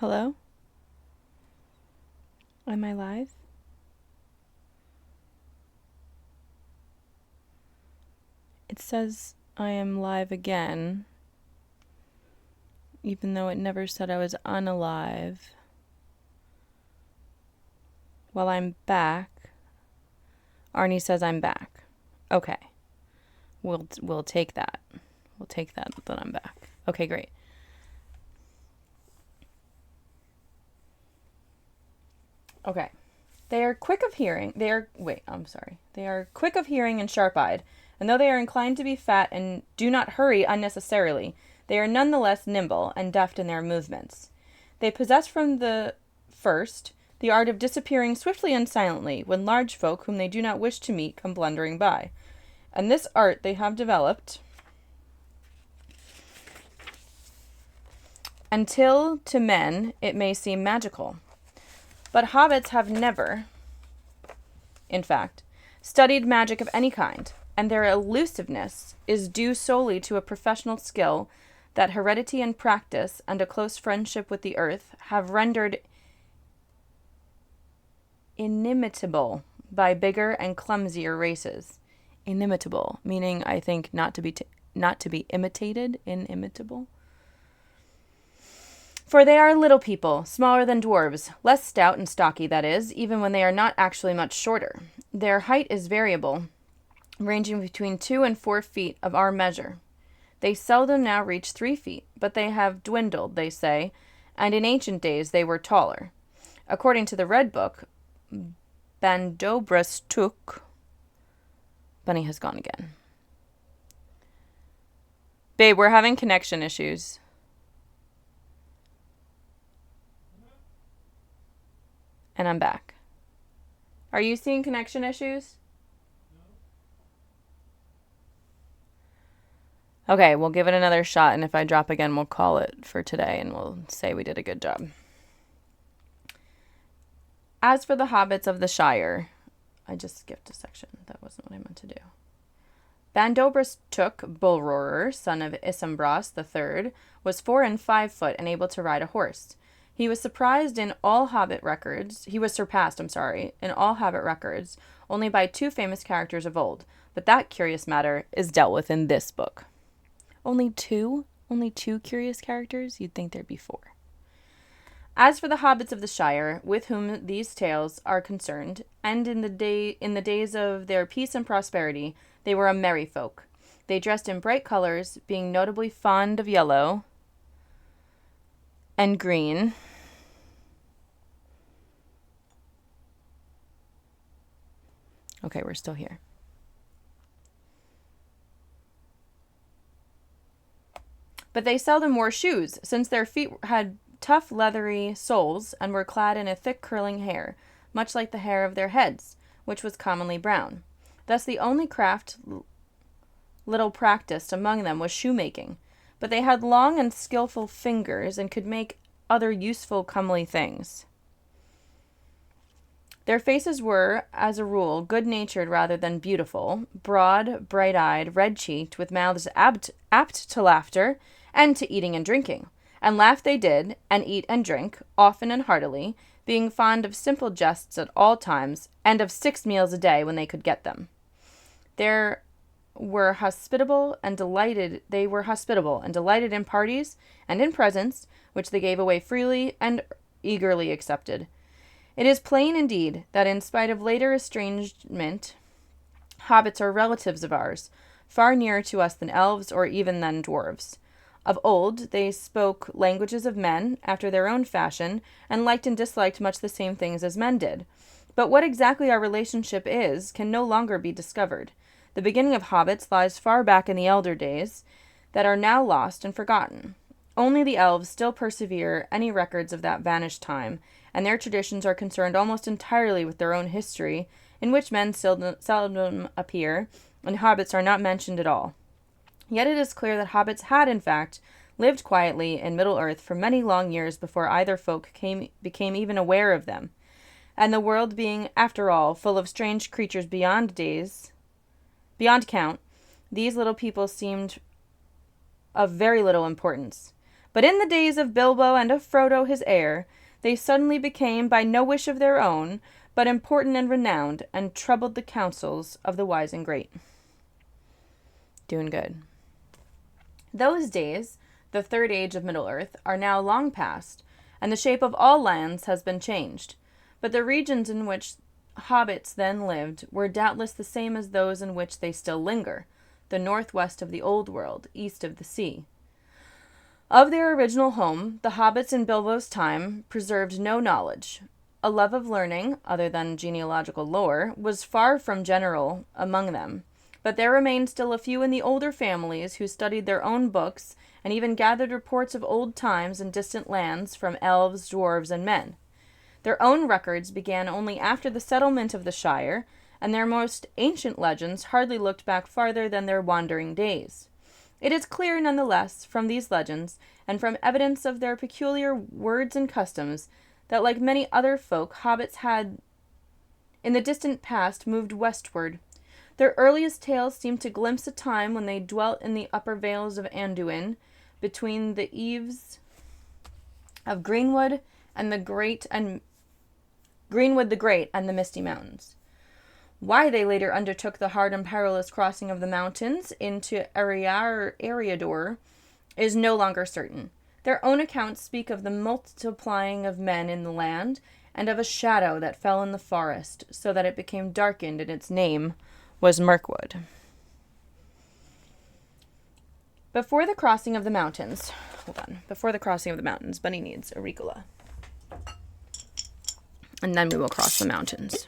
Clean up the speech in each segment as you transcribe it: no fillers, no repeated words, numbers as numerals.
Hello? Am I live? It says I am live again, even though it never said I was unalive. Well, I'm back. Arnie says I'm back. Okay. We'll take that. We'll take that I'm back. Okay, great. Okay. They are quick of hearing. They are quick of hearing and sharp-eyed, and though they are inclined to be fat and do not hurry unnecessarily, they are none the less nimble and deft in their movements. They possess from the first the art of disappearing swiftly and silently when large folk whom they do not wish to meet come blundering by. And this art they have developed until to men it may seem magical. But hobbits have never, in fact, studied magic of any kind, and their elusiveness is due solely to a professional skill that heredity and practice and a close friendship with the earth have rendered inimitable by bigger and clumsier races. Inimitable, meaning, I think, not to be imitated, inimitable. For they are little people, smaller than dwarves, less stout and stocky, that is, even when they are not actually much shorter. Their height is variable, ranging between 2 and 4 feet of our measure. They seldom now reach 3 feet, but they have dwindled, they say, and in ancient days they were taller. According to the Red Book, Bandobras took... Bunny has gone again. Babe, we're having connection issues. And I'm back. Are you seeing connection issues? No. Okay, we'll give it another shot, and if I drop again, we'll call it for today, and we'll say we did a good job. As for the hobbits of the Shire, I just skipped a section. That wasn't what I meant to do. Bandobras took, Bullroarer, son of Isambras III, was 4 and 5 foot and able to ride a horse. He was surpassed in all Hobbit records, only by 2 famous characters of old, but that curious matter is dealt with in this book. Only 2? Only 2 curious characters? You'd think there'd be 4. As for the hobbits of the Shire, with whom these tales are concerned, and in the days of their peace and prosperity, they were a merry folk. They dressed in bright colors, being notably fond of yellow and green. Okay, we're still here. But they seldom wore shoes, since their feet had tough leathery soles and were clad in a thick curling hair, much like the hair of their heads, which was commonly brown. Thus the only craft little practiced among them was shoemaking, but they had long and skillful fingers and could make other useful comely things. Their faces were, as a rule, good-natured rather than beautiful, broad, bright-eyed, red-cheeked, with mouths apt to laughter and to eating and drinking. And laugh they did, and eat and drink, often and heartily, being fond of simple jests at all times, and of 6 meals a day when they could get them. They were hospitable and delighted in parties and in presents, which they gave away freely and eagerly accepted. It is plain, indeed, that in spite of later estrangement, hobbits are relatives of ours, far nearer to us than elves or even than dwarves. Of old, they spoke languages of men, after their own fashion, and liked and disliked much the same things as men did. But what exactly our relationship is can no longer be discovered. The beginning of hobbits lies far back in the elder days that are now lost and forgotten. Only the elves still persevere any records of that vanished time, and their traditions are concerned almost entirely with their own history, in which men seldom appear, and hobbits are not mentioned at all. Yet it is clear that hobbits had, in fact, lived quietly in Middle-earth for many long years before either folk became even aware of them, and the world being, after all, full of strange creatures beyond count, these little people seemed of very little importance. But in the days of Bilbo and of Frodo his heir, they suddenly became, by no wish of their own, but important and renowned, and troubled the counsels of the wise and great. Doing good. Those days, the third age of Middle-earth, are now long past, and the shape of all lands has been changed. But the regions in which hobbits then lived were doubtless the same as those in which they still linger, the northwest of the Old World, east of the sea. Of their original home, the hobbits in Bilbo's time preserved no knowledge. A love of learning, other than genealogical lore, was far from general among them, but there remained still a few in the older families who studied their own books and even gathered reports of old times and distant lands from elves, dwarves, and men. Their own records began only after the settlement of the Shire, and their most ancient legends hardly looked back farther than their wandering days. It is clear, nonetheless, from these legends, and from evidence of their peculiar words and customs, that like many other folk, hobbits had, in the distant past, moved westward. Their earliest tales seem to glimpse a time when they dwelt in the upper vales of Anduin, between the eaves of Greenwood the Great and the Misty Mountains. Why they later undertook the hard and perilous crossing of the mountains into Eriador is no longer certain. Their own accounts speak of the multiplying of men in the land, and of a shadow that fell in the forest, so that it became darkened, and its name was Mirkwood. Before the crossing of the mountains, Bunny needs a Ricola. And then we will cross the mountains.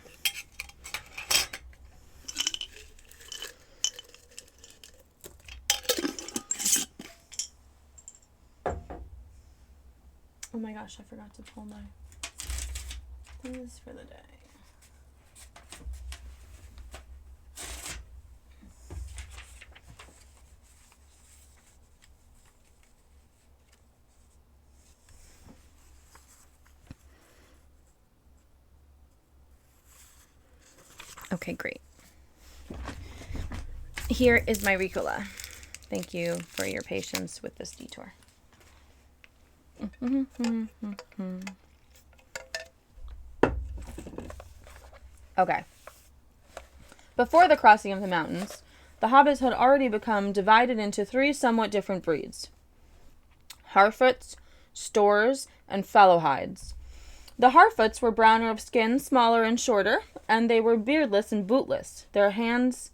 Oh my gosh, I forgot to pull my things for the day. Okay, great. Here is my Ricola. Thank you for your patience with this detour. Okay. Before the crossing of the mountains, the hobbits had already become divided into three somewhat different breeds: Harfoots, Stores, and Fallowhides. The Harfoots were browner of skin, smaller and shorter, and they were beardless and bootless. Their hands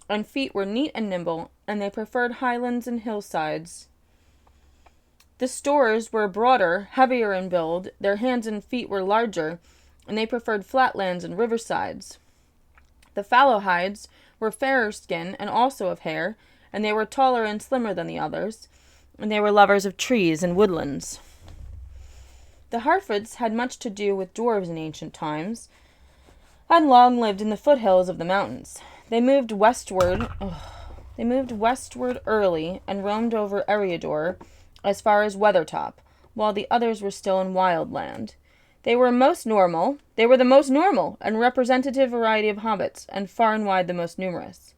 and feet were neat and nimble, and they preferred highlands and hillsides. The Stores were broader, heavier in build, their hands and feet were larger, and they preferred flatlands and riversides. The Fallowhides were fairer skin and also of hair, and they were taller and slimmer than the others, and they were lovers of trees and woodlands. The Harfoots had much to do with dwarves in ancient times, and long lived in the foothills of the mountains. They moved westward early and roamed over Eriador as far as Weathertop, while the others were still in Wildland. They were the most normal and representative variety of hobbits, and far and wide the most numerous.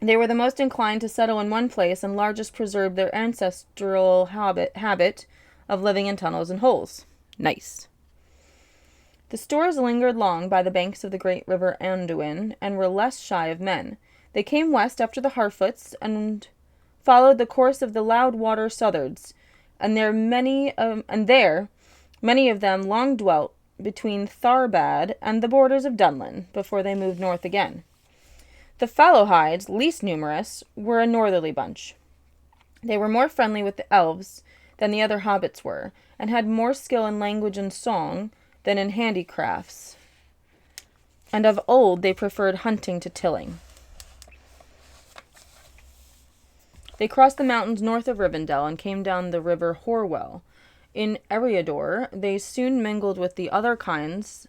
They were the most inclined to settle in one place, and largest preserved their ancestral habit of living in tunnels and holes. Nice. The Stores lingered long by the banks of the great river Anduin, and were less shy of men. They came west after the Harfoots, and followed the course of the Loudwater Southards, and there many of them long dwelt between Tharbad and the borders of Dunlin, before they moved north again. The Fallowhides, least numerous, were a northerly bunch. They were more friendly with the elves than the other hobbits were, and had more skill in language and song than in handicrafts, and of old they preferred hunting to tilling. They crossed the mountains north of Rivendell and came down the river Horwell. In Eriador they soon mingled with the other kinds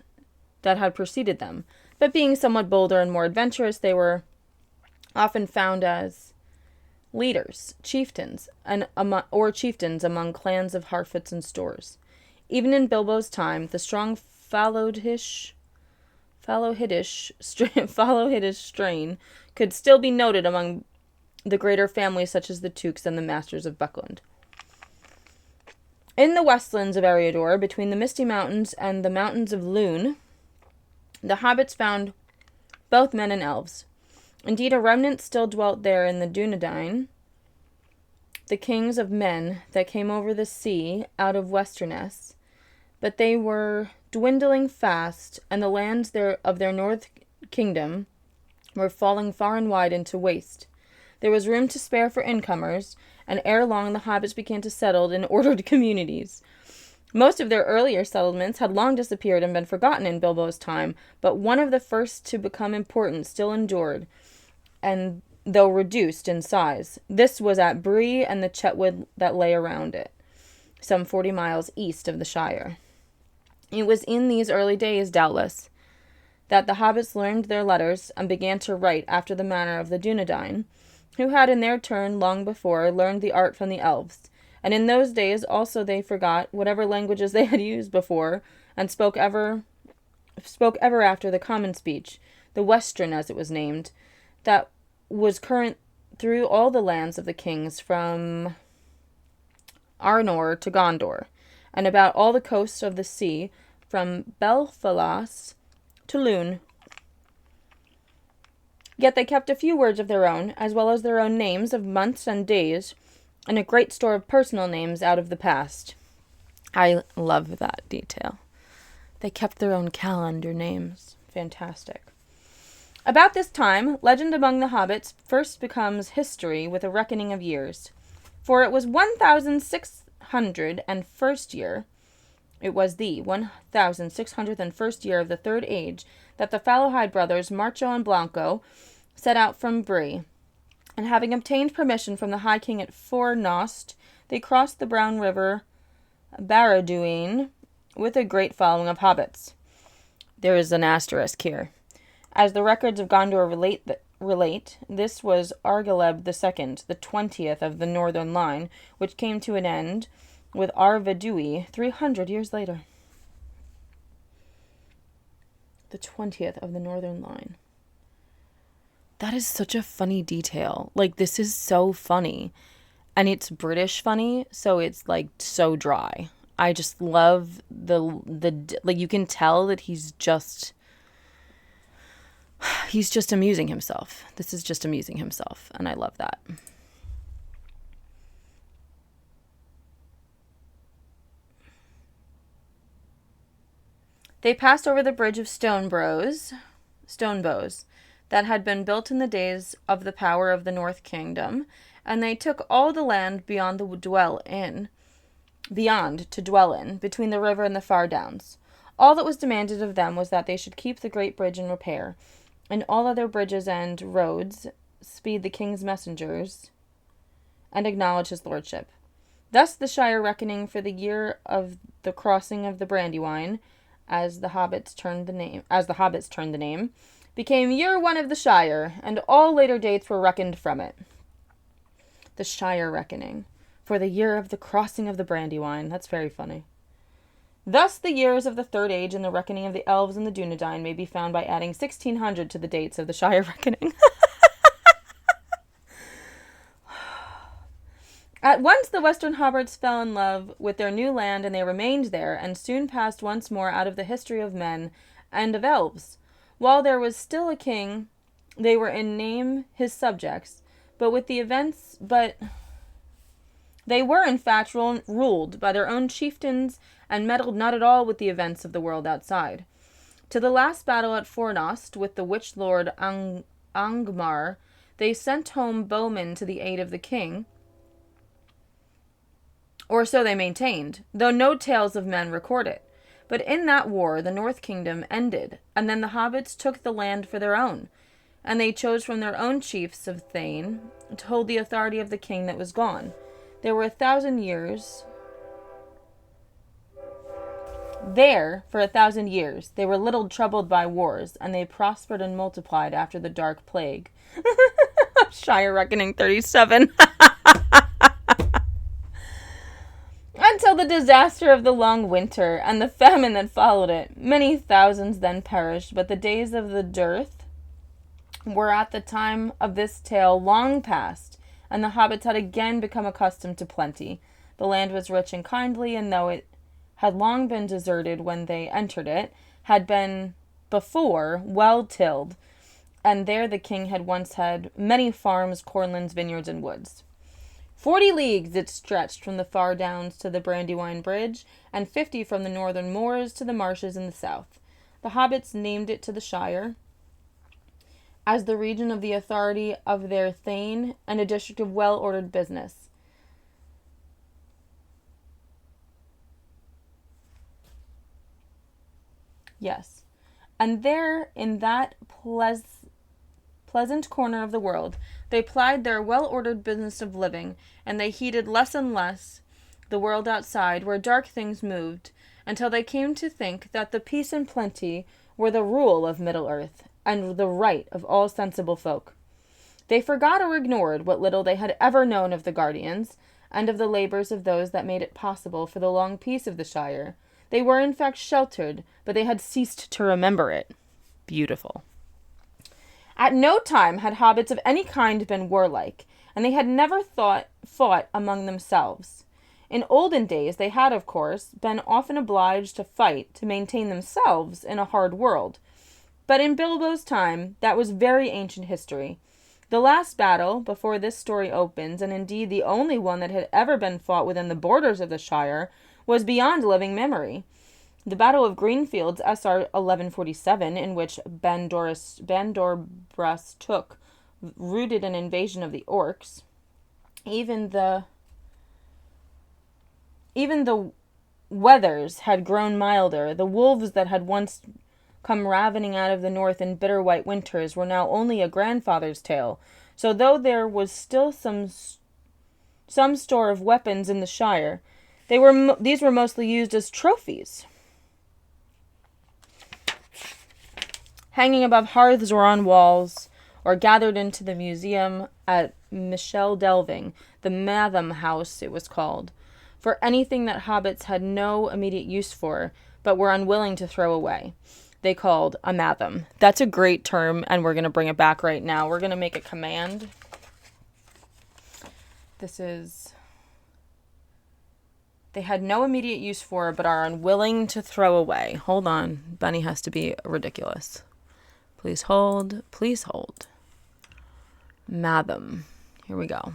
that had preceded them, but being somewhat bolder and more adventurous, they were often found as leaders, chieftains among clans of Harfoots and Stores. Even in Bilbo's time, the strong Fallowhiddish strain could still be noted among the greater families such as the Tooks and the Masters of Buckland. In the westlands of Eriador, between the Misty Mountains and the Mountains of Lune, the hobbits found both men and elves. Indeed, a remnant still dwelt there in the Dunedain, the kings of men that came over the sea out of Westernesse, but they were dwindling fast, and the lands of their north kingdom were falling far and wide into waste. There was room to spare for incomers, and ere long the hobbits began to settle in ordered communities. Most of their earlier settlements had long disappeared and been forgotten in Bilbo's time, but one of the first to become important still endured, and though reduced in size. This was at Bree and the Chetwood that lay around it, some 40 miles east of the Shire. It was in these early days, doubtless, that the hobbits learned their letters and began to write after the manner of the Dunedain, who had in their turn long before learned the art from the elves, and in those days also they forgot whatever languages they had used before, and spoke ever after the common speech, the Western as it was named, that was current through all the lands of the kings, from Arnor to Gondor, and about all the coasts of the sea, from Belfalas to Lune. Yet they kept a few words of their own, as well as their own names of months and days, and a great store of personal names out of the past. I love that detail. They kept their own calendar names. Fantastic. About this time, legend among the hobbits first becomes history with a reckoning of years. For it was 1601st year, it was the 1601st year of the Third Age, that the Fallowhide brothers, Marcho and Blanco, set out from Bree, and having obtained permission from the High King at Fornost, they crossed the Brown River Barad-dûn with a great following of hobbits. There is an asterisk here. As the records of Gondor relate, this was Argaleb II, the 20th of the northern line, which came to an end with Arvedui 300 years later. The 20th of the northern line. That is such a funny detail. Like, this is so funny. And it's British funny, so it's, like, so dry. I just love the like, you can tell that he's just amusing himself. This is just amusing himself, and I love that. They passed over the bridge of Stonebows, that had been built in the days of the power of the North Kingdom, and they took all the land beyond to dwell in, between the river and the far downs. All that was demanded of them was that they should keep the great bridge in repair, and all other bridges and roads speed the king's messengers, and acknowledge his lordship. Thus the Shire reckoning for the year of the crossing of the Brandywine, as the hobbits turned the name, became year 1 of the Shire, and all later dates were reckoned from it. The Shire reckoning for the year of the crossing of the Brandywine. That's very funny. Thus the years of the Third Age and the reckoning of the elves and the Dunedain may be found by adding 1600 to the dates of the Shire reckoning. At once the western hobbits fell in love with their new land, and they remained there, and soon passed once more out of the history of men and of elves. While there was still a king, they were in name his subjects, but they were in fact ruled by their own chieftains, and meddled not at all with the events of the world outside. To the last battle at Fornost with the witch lord Angmar, they sent home bowmen to the aid of the king, or so they maintained, though no tales of men record it. But in that war the North Kingdom ended, and then the hobbits took the land for their own, and they chose from their own chiefs of Thane to hold the authority of the king that was gone. There were 1,000 years. There, for 1,000 years, they were little troubled by wars, and they prospered and multiplied after the dark plague. Shire Reckoning 37. Until the disaster of the long winter and the famine that followed it. Many thousands then perished, but the days of the dearth were at the time of this tale long past, and the hobbits had again become accustomed to plenty. The land was rich and kindly, and though it had long been deserted when they entered it, had been before well tilled, and there the king had once had many farms, cornlands, vineyards, and woods. 40 leagues it stretched from the far downs to the Brandywine Bridge, and 50 from the northern moors to the marshes in the south. The hobbits named it to the shire as the region of the authority of their thane and a district of well-ordered business. Yes. And there, in that pleasant corner of the world, they plied their well-ordered business of living, and they heeded less and less the world outside, where dark things moved, until they came to think that the peace and plenty were the rule of Middle-earth, and the right of all sensible folk. They forgot or ignored what little they had ever known of the guardians, and of the labors of those that made it possible for the long peace of the shire. They were in fact sheltered, but they had ceased to remember it. Beautiful. At no time had hobbits of any kind been warlike, and they had never fought among themselves. In olden days they had, of course, been often obliged to fight to maintain themselves in a hard world. But in Bilbo's time, that was very ancient history. The last battle, before this story opens, and indeed the only one that had ever been fought within the borders of the Shire, was beyond living memory. The Battle of Greenfields, SR 1147, in which Bandorbrus took, rooted an invasion of the orcs. Even the weathers had grown milder. The wolves that had once come ravening out of the north in bitter white winters were now only a grandfather's tale. So though there was still some store of weapons in the Shire, these were mostly used as trophies, hanging above hearths or on walls, or gathered into the museum at Michel Delving, the Matham House it was called, for anything that hobbits had no immediate use for, but were unwilling to throw away. They called a Matham. That's a great term, and we're going to bring it back right now. We're going to make a command. This is... They had no immediate use for, but are unwilling to throw away. Hold on. Bunny has to be ridiculous. Please hold. Please hold. Matham. Here we go.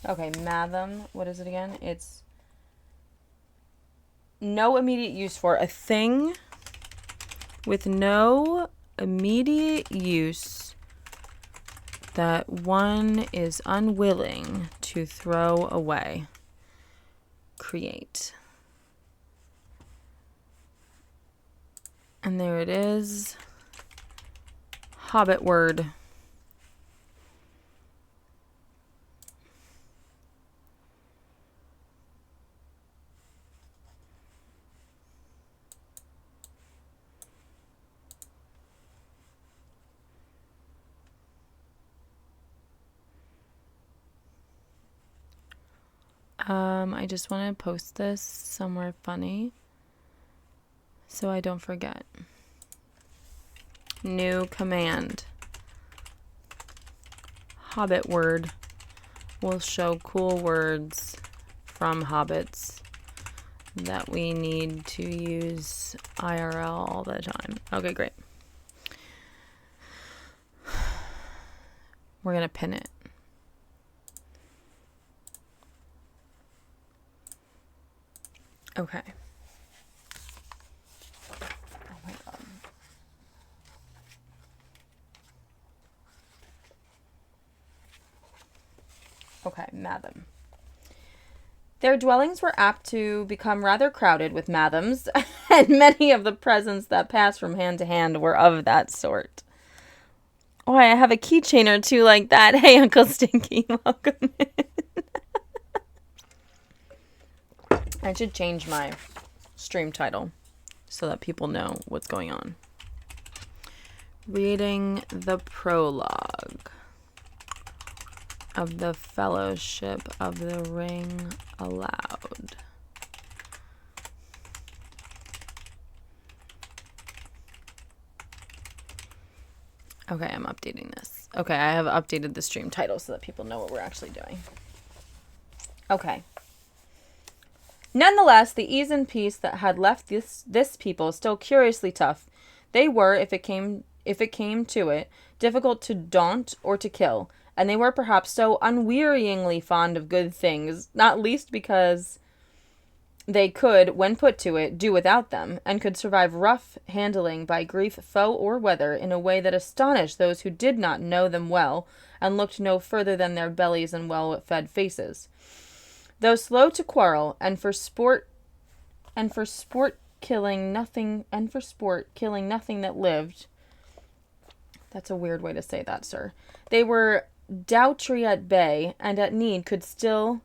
Okay, Matham. What is it again? It's no immediate use for, a thing with no immediate use that one is unwilling to throw away. Create. And there it is. Hobbit word. I just want to post this somewhere funny so I don't forget. New command. Hobbit word will show cool words from hobbits that we need to use IRL all the time. Okay, great. We're going to pin it. Okay. Oh my God. Okay, Matham. Their dwellings were apt to become rather crowded with Mathams, and many of the presents that passed from hand to hand were of that sort. Oh, I have a keychain or two like that. Hey, Uncle Stinky, welcome in. I should change my stream title so that people know what's going on. Reading the prologue of the Fellowship of the Ring aloud. Okay, I'm updating this. Okay, I have updated the stream title so that people know what we're actually doing. Okay. Nonetheless, the ease and peace that had left this people still curiously tough. They were, if it came to it, difficult to daunt or to kill, and they were perhaps so unwearyingly fond of good things, not least because they could, when put to it, do without them, and could survive rough handling by grief, foe, or weather in a way that astonished those who did not know them well, and looked no further than their bellies and well-fed faces. Though slow to quarrel, and for sport killing nothing that lived. That's a weird way to say that, sir. They were doughty at bay, and at need could still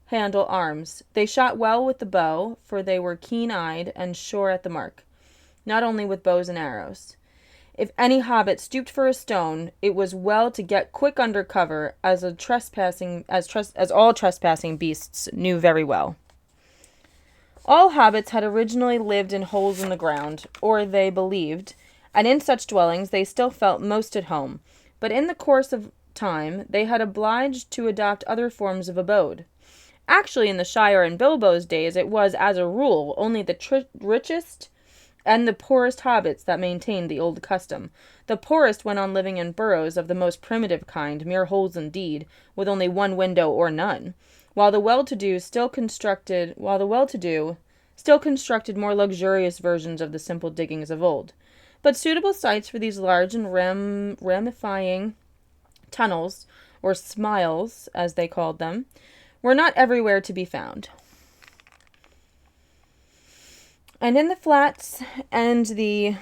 handle arms. They shot well with the bow, for they were keen-eyed and sure at the mark, not only with bows and arrows. If any hobbit stooped for a stone, it was well to get quick under cover, as all trespassing beasts knew very well. All hobbits had originally lived in holes in the ground, or they believed, and in such dwellings they still felt most at home. But in the course of time, they had obliged to adopt other forms of abode. Actually, in the Shire in Bilbo's days, it was, as a rule, only the richest and the poorest hobbits that maintained the old custom. The poorest went on living in burrows of the most primitive kind, mere holes indeed, with only one window or none, while the well-to-do still constructed more luxurious versions of the simple diggings of old. But suitable sites for these large and ramifying tunnels, or smiles, as they called them, were not everywhere to be found. And in the flats and the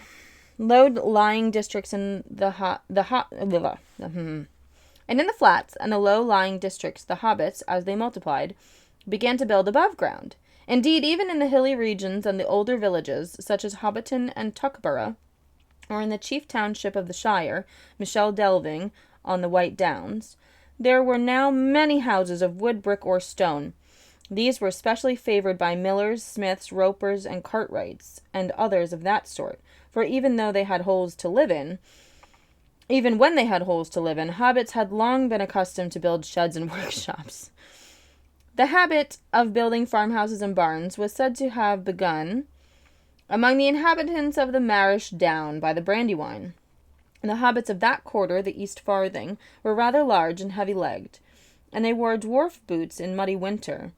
low-lying districts the hobbits, as they multiplied, began to build above ground. Indeed, even in the hilly regions and the older villages, such as Hobbiton and Tuckborough, or in the chief township of the Shire, Michel Delving, on the White Downs, there were now many houses of wood, brick, or stone. These were specially favored by millers, smiths, ropers, and cartwrights, and others of that sort, for even when they had holes to live in, hobbits had long been accustomed to build sheds and workshops. The habit of building farmhouses and barns was said to have begun among the inhabitants of the Marish Down by the Brandywine. The hobbits of that quarter, the East Farthing, were rather large and heavy-legged, and they wore dwarf boots in muddy winter.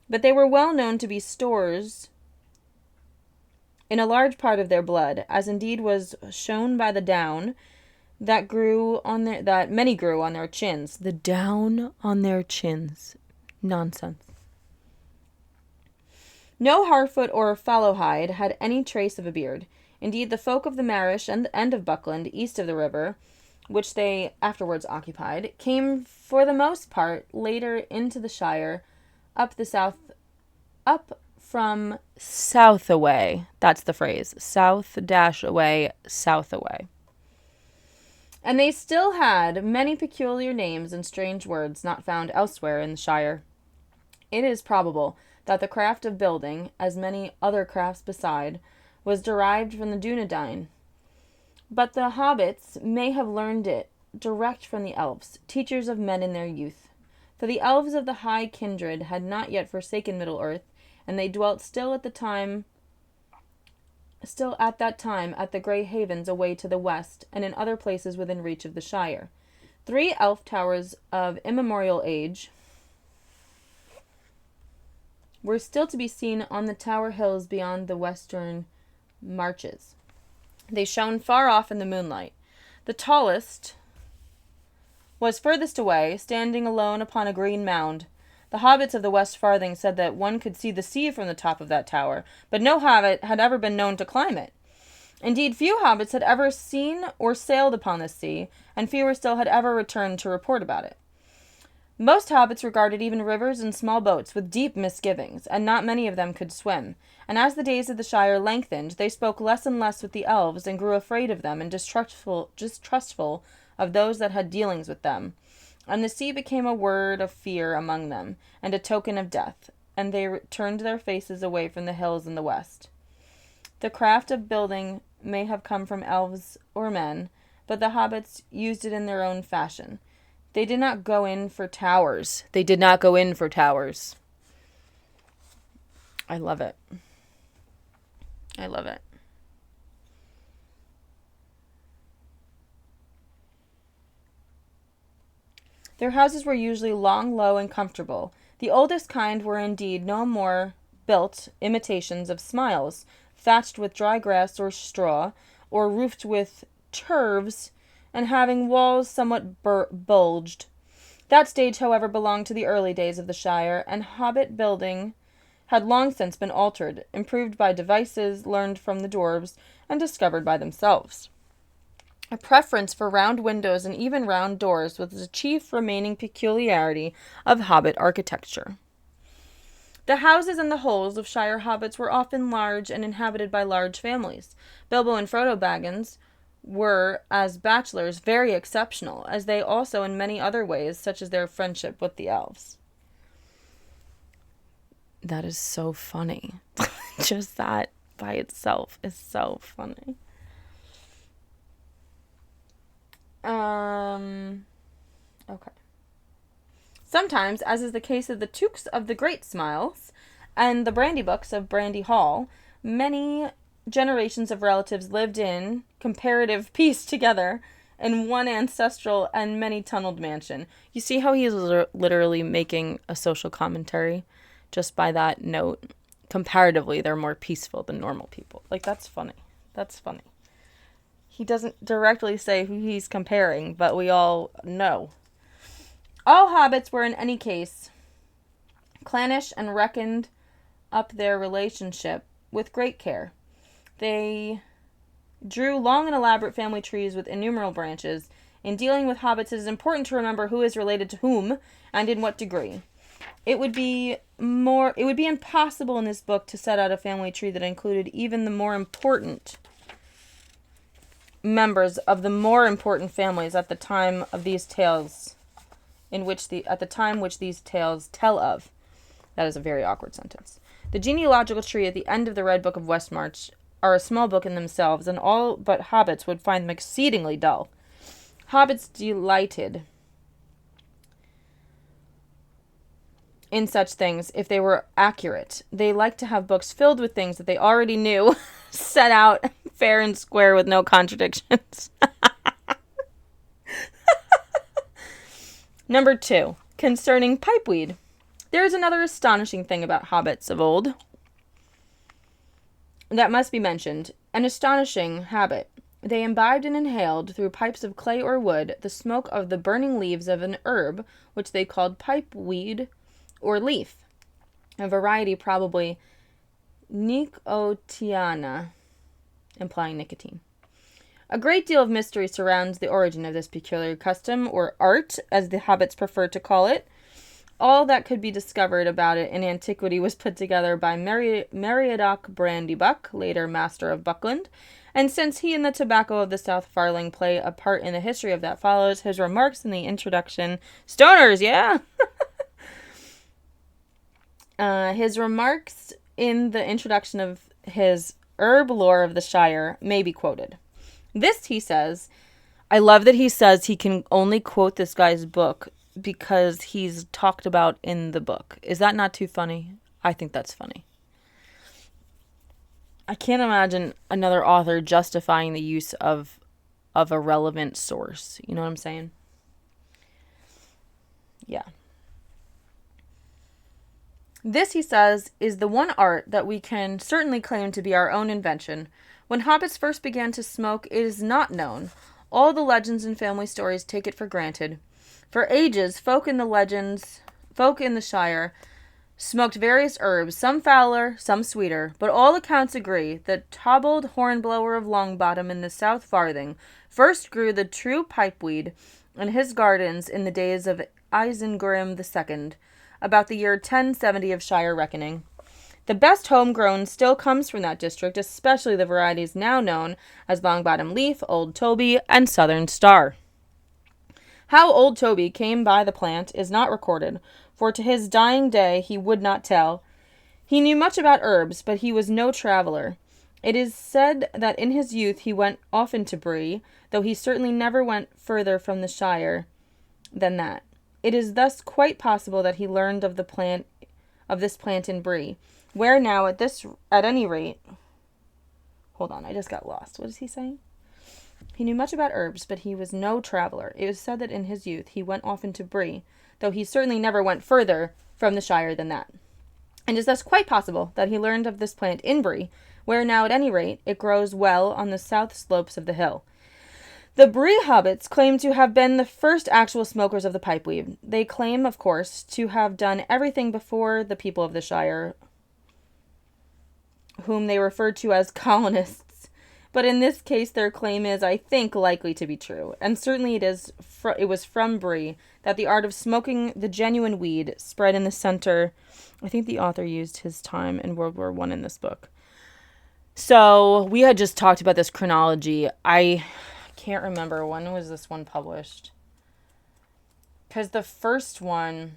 But they were well known to be stores in a large part of their blood, as indeed was shown by the down that many grew on their chins. The down on their chins. Nonsense. No Harfoot or Fallowhide had any trace of a beard. Indeed, the folk of the Marish and of Buckland, east of the river, which they afterwards occupied, came for the most part later into the Shire, up from south away. That's the phrase. South-away, south away. And they still had many peculiar names and strange words not found elsewhere in the Shire. It is probable that the craft of building, as many other crafts beside, was derived from the Dunedain. But the hobbits may have learned it direct from the elves, teachers of men in their youth. For the elves of the high kindred had not yet forsaken Middle-earth, and they dwelt still at that time at the Grey Havens away to the west, and in other places within reach of the Shire. 3 elf towers of immemorial age were still to be seen on the Tower Hills beyond the western marches. They shone far off in the moonlight. The tallest was furthest away, standing alone upon a green mound. The hobbits of the West Farthing said that one could see the sea from the top of that tower, but no hobbit had ever been known to climb it. Indeed, few hobbits had ever seen or sailed upon the sea, and fewer still had ever returned to report about it. Most hobbits regarded even rivers and small boats with deep misgivings, and not many of them could swim. And as the days of the Shire lengthened, they spoke less and less with the elves, and grew afraid of them, and distrustful of those that had dealings with them. And the sea became a word of fear among them, and a token of death, and they turned their faces away from the hills in the west. The craft of building may have come from elves or men, but the hobbits used it in their own fashion. They did not go in for towers. They did not go in for towers. I love it. I love it. Their houses were usually long, low, and comfortable. The oldest kind were indeed no more built imitations of smiles, thatched with dry grass or straw, or roofed with turves, and having walls somewhat bulged. That stage, however, belonged to the early days of the Shire, and hobbit building had long since been altered, improved by devices learned from the dwarves and discovered by themselves. A preference for round windows and even round doors was the chief remaining peculiarity of hobbit architecture. The houses and the holes of Shire hobbits were often large and inhabited by large families. Bilbo and Frodo Baggins were, as bachelors, very exceptional, as they also in many other ways, such as their friendship with the elves. That is so funny. Just that by itself is so funny. Okay. Sometimes, as is the case of the Tooks of the Great Smiles and the Brandy Books of Brandy Hall, many generations of relatives lived in comparative peace together in one ancestral and many-tunneled mansion. You see how he is literally making a social commentary just by that note? Comparatively, they're more peaceful than normal people. Like, that's funny. That's funny. He doesn't directly say who he's comparing, but we all know. All hobbits were in any case clannish and reckoned up their relationship with great care. They drew long and elaborate family trees with innumerable branches. In dealing with hobbits, it is important to remember who is related to whom and in what degree. It would be impossible in this book to set out a family tree that included even the more important members of the more important families at the time of these tales which these tales tell of. That is a very awkward sentence. The genealogical tree at the end of the Red Book of Westmarch are a small book in themselves, and all but hobbits would find them exceedingly dull. Hobbits delighted in such things if they were accurate. They liked to have books filled with things that they already knew, set out fair and square with no contradictions. Number 2, concerning pipeweed. There is another astonishing thing about hobbits of old that must be mentioned. An astonishing habit. They imbibed and inhaled, through pipes of clay or wood, the smoke of the burning leaves of an herb, which they called pipeweed, or leaf, a variety probably nicotiana, implying nicotine. A great deal of mystery surrounds the origin of this peculiar custom, or art, as the hobbits prefer to call it. All that could be discovered about it in antiquity was put together by Meriadoc Brandybuck, later Master of Buckland, and since he and the tobacco of the South Farthing play a part in the history of that follows, his remarks in the introduction... Stoners, yeah? His remarks in the introduction of his Herb Lore of the Shire may be quoted. This, he says, I love that he says he can only quote this guy's book because he's talked about in the book. Is that not too funny? I think that's funny. I can't imagine another author justifying the use of a relevant source. You know what I'm saying? Yeah. This, he says, is the one art that we can certainly claim to be our own invention. When hobbits first began to smoke, it is not known. All the legends and family stories take it for granted. For ages, folk in the Shire smoked various herbs, some fouler, some sweeter, but all accounts agree that Tobold Hornblower of Longbottom in the South Farthing first grew the true pipeweed in his gardens in the days of Isengrim II, about the year 1070 of Shire reckoning. The best homegrown still comes from that district, especially the varieties now known as Longbottom Leaf, Old Toby, and Southern Star. How Old Toby came by the plant is not recorded, for to his dying day he would not tell. He knew much about herbs, but he was no traveller. It is said that in his youth he went often to Bree, though he certainly never went further from the Shire than that. It is thus quite possible that he learned of this plant in Bree, where now at any rate. Hold on, I just got lost. What is he saying? He knew much about herbs, but he was no traveller. It was said that in his youth he went often to Bree, though he certainly never went further from the Shire than that. And it is thus quite possible that he learned of this plant in Bree, where now at any rate it grows well on the south slopes of the hill. The Bree hobbits claim to have been the first actual smokers of the pipeweed. They claim, of course, to have done everything before the people of the Shire, whom they referred to as colonists. But in this case, their claim is, I think, likely to be true. And certainly it was from Bree that the art of smoking the genuine weed spread in the center. I think the author used his time in World War I in this book. So we had just talked about this chronology. I can't remember, when was this one published? Because the first one,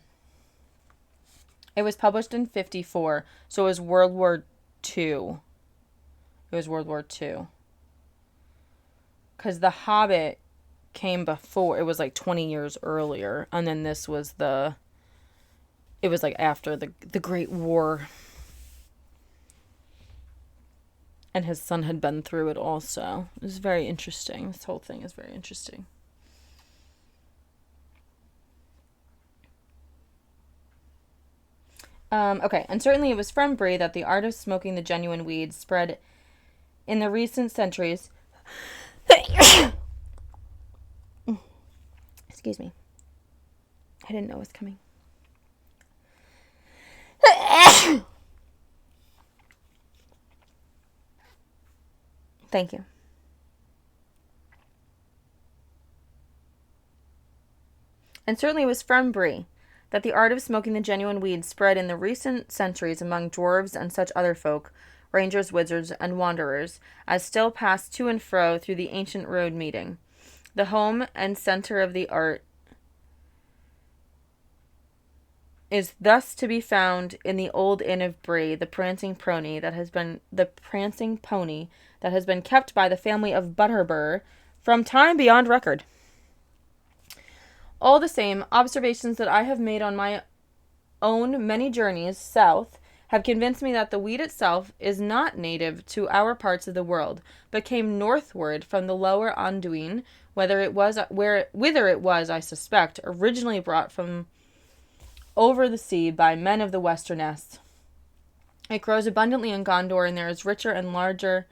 it was published in 1954, so it was World War II. It was World War II. Because The Hobbit came before, it was like 20 years earlier, and then this was it was like after the Great War. And his son had been through it also. It was very interesting. This whole thing is very interesting. Okay, and certainly it was from Bree that the art of smoking the genuine weed spread in the recent centuries. Excuse me. I didn't know it was coming. Thank you. And certainly it was from Bree that the art of smoking the genuine weed spread in the recent centuries among dwarves and such other folk, rangers, wizards, and wanderers, as still pass to and fro through the ancient road meeting. The home and center of the art is thus to be found in the old inn of Bree, the prancing pony that has been kept by the family of Butterbur from time beyond record. All the same, observations that I have made on my own many journeys south have convinced me that the weed itself is not native to our parts of the world, but came northward from the lower Anduin, whither it was, I suspect, originally brought from over the sea by men of the Westernesse. It grows abundantly in Gondor, and there is richer and larger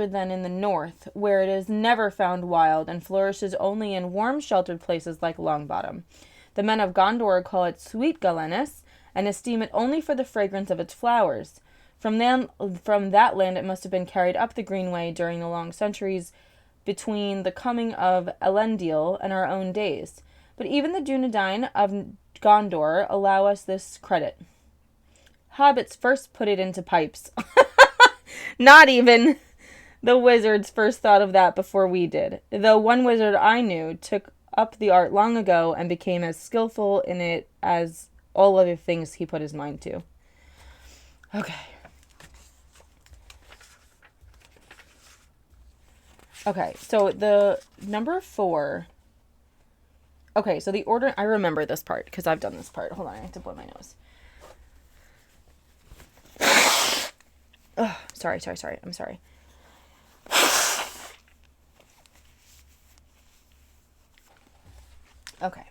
than in the north, where it is never found wild and flourishes only in warm sheltered places like Longbottom. The men of Gondor call it sweet galenus, and esteem it only for the fragrance of its flowers. From that land it must have been carried up the Greenway during the long centuries between the coming of Elendil and our own days. But even the Dunedain of Gondor allow us this credit. Hobbits first put it into pipes. Not even the wizards first thought of that before we did, though one wizard I knew took up the art long ago and became as skillful in it as all other things he put his mind to. Okay, so the number 4... Okay, so the order... I remember this part, because I've done this part. Hold on, I have to blow my nose. Sorry. I'm sorry. Okay.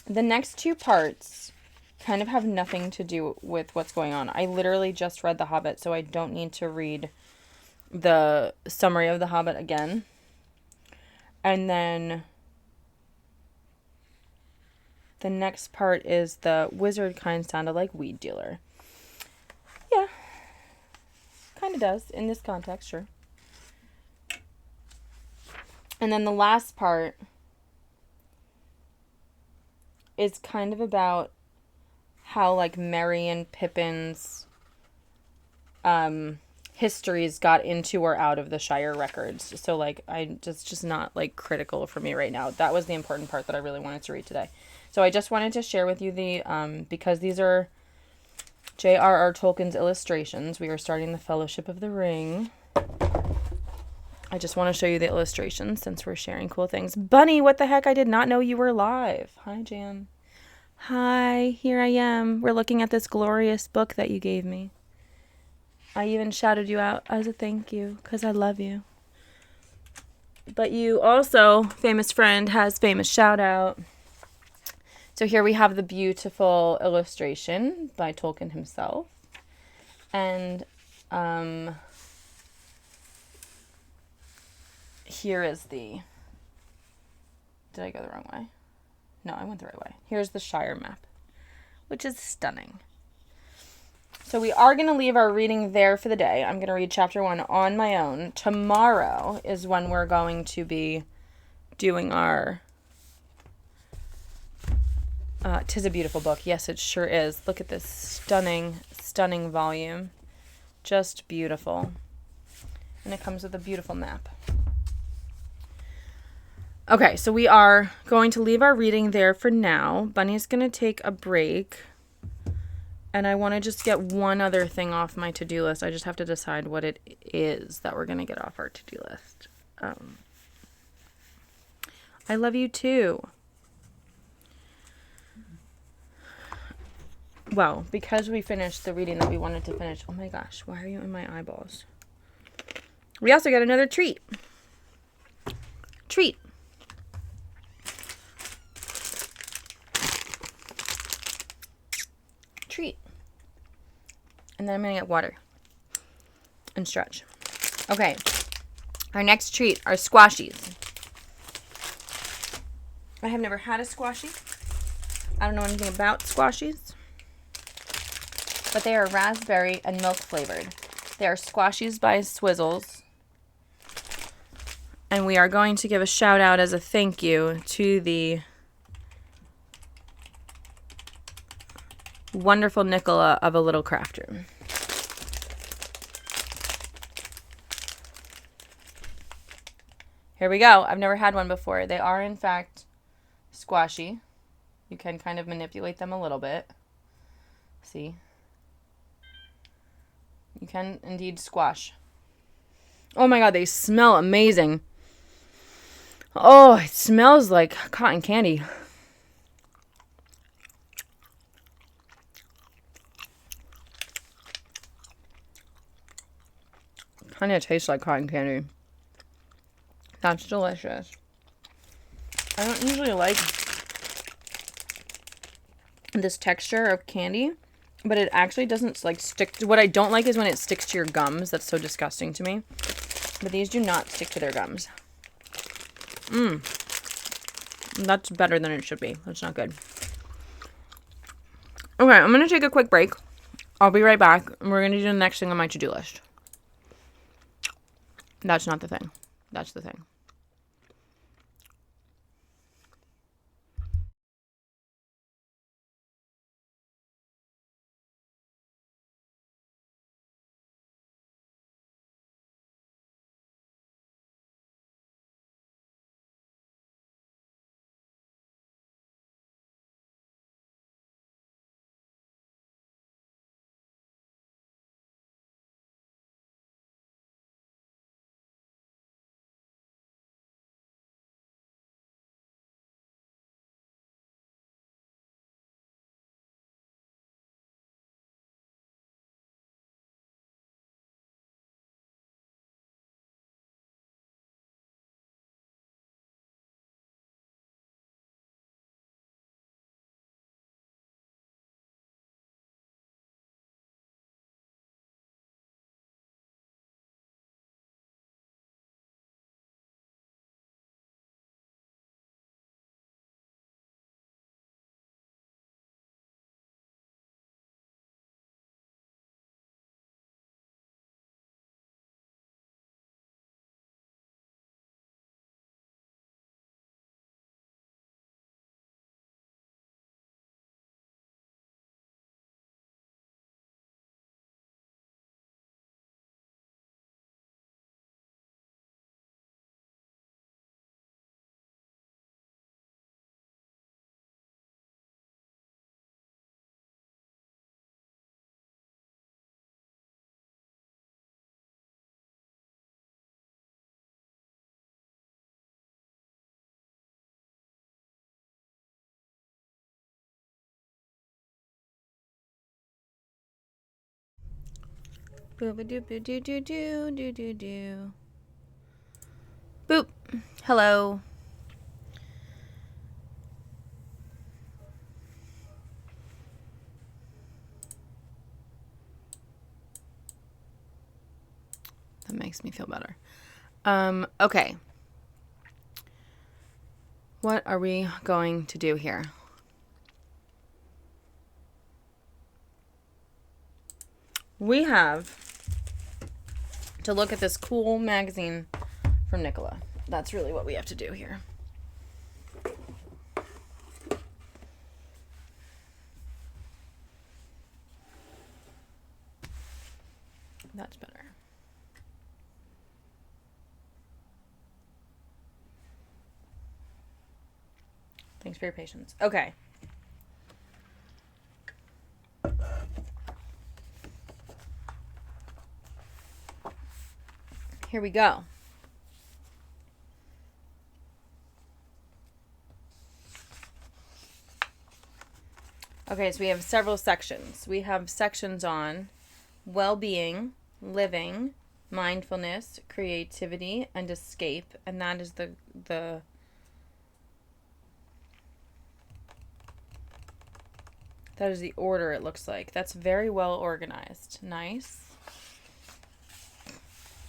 The next two parts kind of have nothing to do with what's going on. I literally just read The Hobbit, so I don't need to read the summary of The Hobbit again. And then the next part is the wizard kind sounded like weed dealer. Yeah. Kind of does in this context, sure. And then the last part is kind of about how like Merry and Pippin's histories got into or out of the Shire records. So like I just not like critical for me right now. That was the important part that I really wanted to read today. So I just wanted to share with you the because these are J.R.R. Tolkien's illustrations. We are starting the Fellowship of the Ring. I just want to show you the illustrations since we're sharing cool things. Bunny, what the heck? I did not know you were live. Hi, Jan. Hi, here I am. We're looking at this glorious book that you gave me. I even shouted you out as a thank you because I love you. But you also, famous friend, has famous shout out. So here we have the beautiful illustration by Tolkien himself. And here is the... Did I go the wrong way? No, I went the right way. Here's the Shire map, which is stunning. So we are going to leave our reading there for the day. I'm going to read chapter 1 on my own. Tomorrow is when we're going to be doing our... 'Tis a beautiful book. Yes, it sure is. Look at this stunning, stunning volume. Just beautiful. And it comes with a beautiful map. Okay, so we are going to leave our reading there for now. Bunny's going to take a break. And I want to just get one other thing off my to-do list. I just have to decide what it is that we're going to get off our to-do list. I love you too. Well, because we finished the reading that we wanted to finish. Oh my gosh, why are you in my eyeballs? We also got another treat. Treat. Treat. And then I'm going to get water and stretch. Okay. Our next treat are squashies. I have never had a squashie. I don't know anything about squashies. But they are raspberry and milk flavored. They are squashies by Swizzles. And we are going to give a shout out as a thank you to the wonderful Nicola of A Little Craft Room. Here we go. I've never had one before. They are, in fact, squashy. You can kind of manipulate them a little bit. See? You can indeed squash. Oh my god, they smell amazing. Oh, it smells like cotton candy. Kind of tastes like cotton candy. That's delicious. I don't usually like this texture of candy, but it actually doesn't like stick. What I don't like is when it sticks to your gums. That's so disgusting to me. But these do not stick to their gums. That's better than it should be. That's not good. Okay, I'm going to take a quick break. I'll be right back. And we're going to do the next thing on my to-do list. That's not the thing. That's the thing. Boop-a-doop-a-doo-doo-doo-doo-doo. Boop. Hello. That makes me feel better. Okay. What are we going to do here? We have to look at this cool magazine from Nicola. That's really what we have to do here. That's better. Thanks for your patience. Okay. Here we go. Okay, so we have several sections. We have sections on well-being, living, mindfulness, creativity, and escape, and that is the that is the order it looks like. That's very well organized. Nice.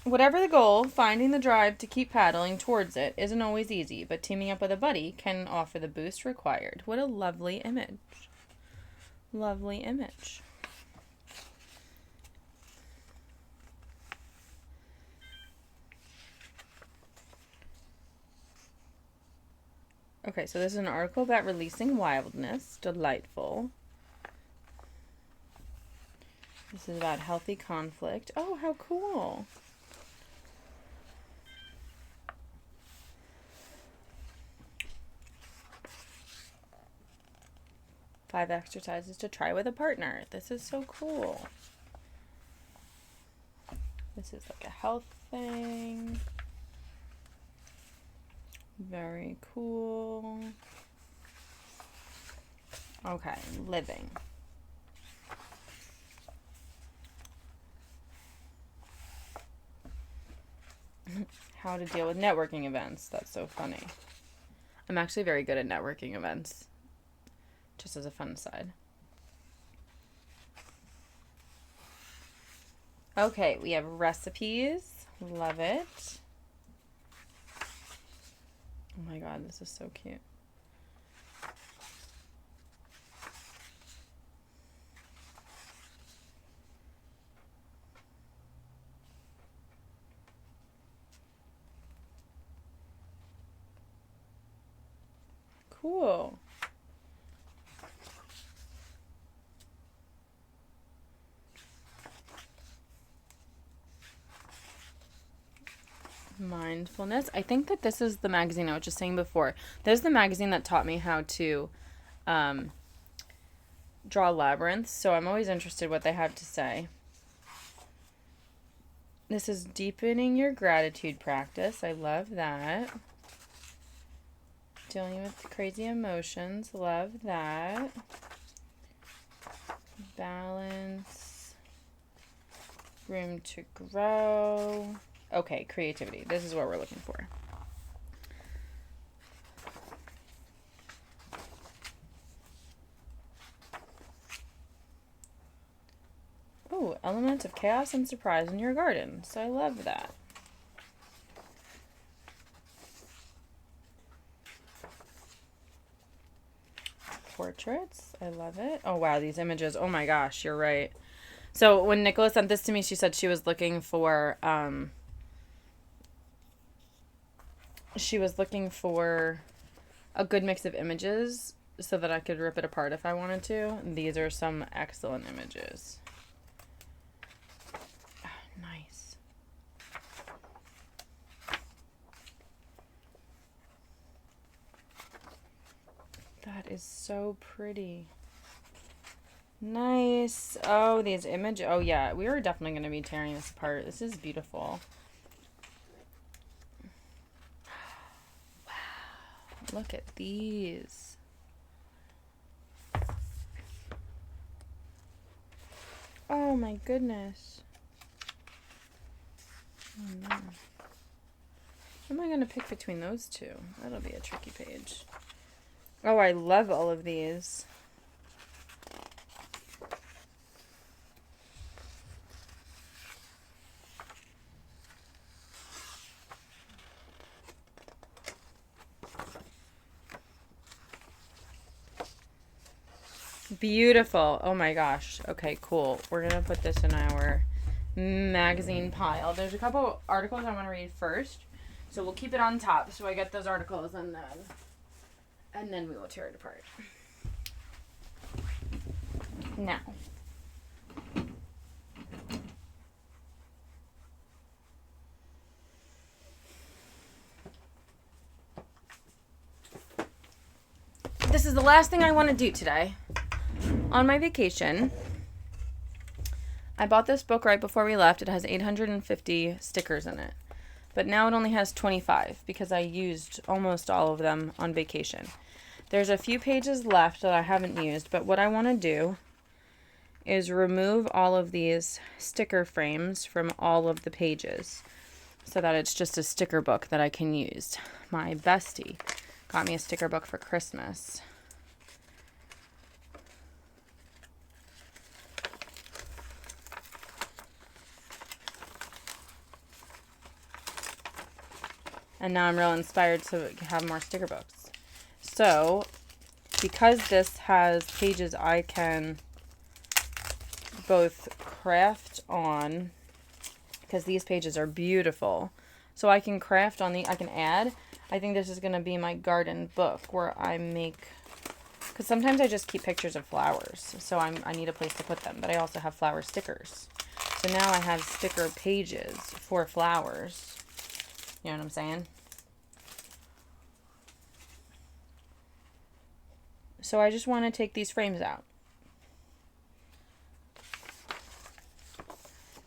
Whatever the goal, finding the drive to keep paddling towards it isn't always easy, but teaming up with a buddy can offer the boost required. What a lovely image. Lovely image. Okay, so this is an article about releasing wildness. Delightful. This is about healthy conflict. Oh, how cool. Five exercises to try with a partner. This is so cool. This is like a health thing. Very cool. Okay, living. How to deal with networking events. That's so funny. I'm actually very good at networking events. Just as a fun side. Okay, we have recipes. Love it. Oh my god, this is so cute. Cool. Mindfulness. I think that this is the magazine I was just saying before. This is the magazine that taught me how to draw labyrinths, so I'm always interested what they have to say. This is deepening your gratitude practice. I love that. Dealing with crazy emotions. Love that. Balance. Room to grow. Okay, creativity. This is what we're looking for. Oh, elements of chaos and surprise in your garden. So I love that. Portraits. I love it. Oh, wow, these images. Oh my gosh, you're right. So when Nicola sent this to me, she said she was looking for a good mix of images so that I could rip it apart if I wanted to. These are some excellent images. Oh, nice. That is so pretty. Nice. Oh, these images. Oh, yeah. We are definitely going to be tearing this apart. This is beautiful. Wow. Look at these. Oh, my goodness. Oh, no. What am I going to pick between those two? That'll be a tricky page. Oh, I love all of these. Beautiful. Oh my gosh. Okay, cool. We're going to put this in our magazine pile. There's a couple articles I want to read first. So we'll keep it on top so I get those articles and then we will tear it apart. Now. This is the last thing I want to do today. On my vacation, I bought this book right before we left. It has 850 stickers in it. But now it only has 25 because I used almost all of them on vacation. There's a few pages left that I haven't used, but what I want to do is remove all of these sticker frames from all of the pages so that it's just a sticker book that I can use. My bestie got me a sticker book for Christmas. And now I'm real inspired to have more sticker books. So, because this has pages I can both craft on, because these pages are beautiful. So I can craft on I can add. I think this is going to be my garden book where I make, because sometimes I just keep pictures of flowers. So I need a place to put them. But I also have flower stickers. So now I have sticker pages for flowers. You know what I'm saying? So I just want to take these frames out.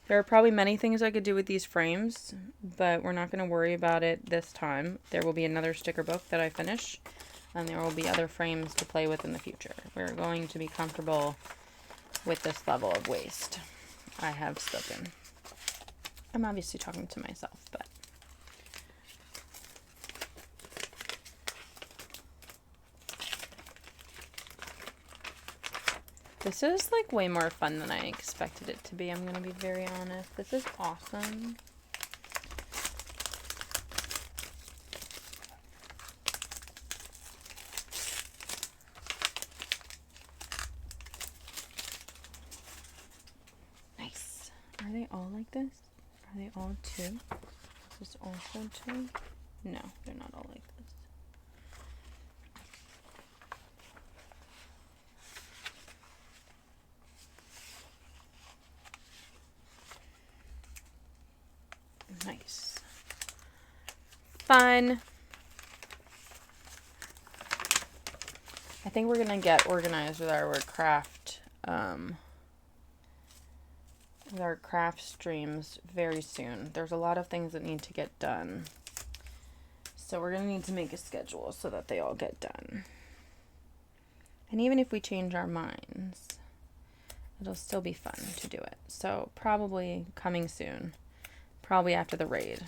There are probably many things I could do with these frames, but we're not going to worry about it this time. There will be another sticker book that I finish, and there will be other frames to play with in the future. We're going to be comfortable with this level of waste. I have spoken. I'm obviously talking to myself, but this is like way more fun than I expected it to be. I'm going to be very honest. This is awesome. Nice. Are they all like this? Are they all two? Is this also two? No, they're not all like this. Nice. Fun. I think we're going to get organized with our craft streams very soon. There's a lot of things that need to get done. So we're going to need to make a schedule so that they all get done. And even if we change our minds, it'll still be fun to do it. So probably coming soon. Probably after the raid.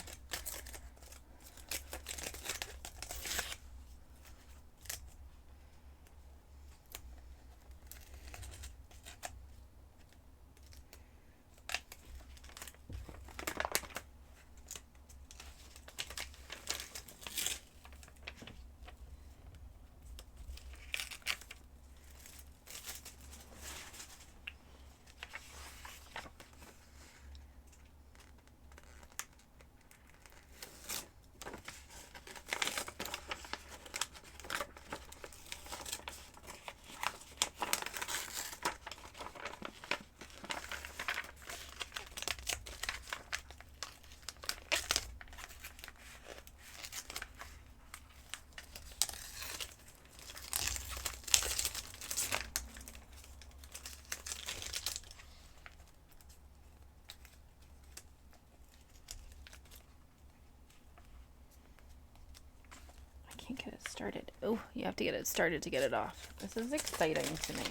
Get it started. Oh, you have to get it started to get it off. This is exciting to me.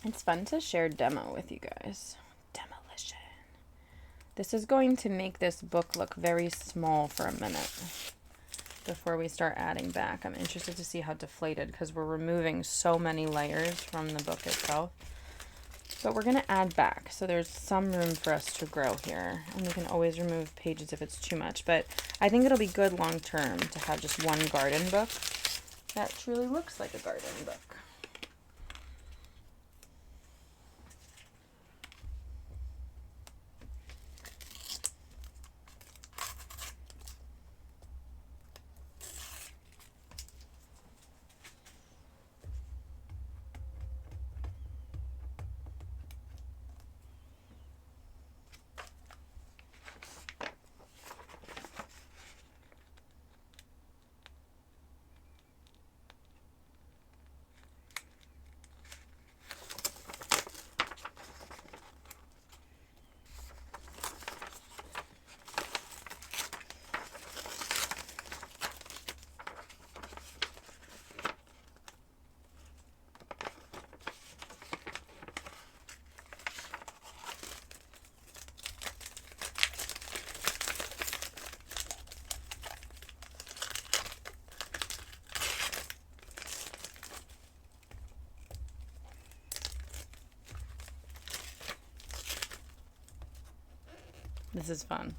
It's fun to share demo with you guys. Demolition. This is going to make this book look very small for a minute before we start adding back. I'm interested to see how deflated, because we're removing so many layers from the book itself. But we're going to add back, so there's some room for us to grow here. And we can always remove pages if it's too much. But I think it'll be good long term to have just one garden book that truly looks like a garden book. This is fun.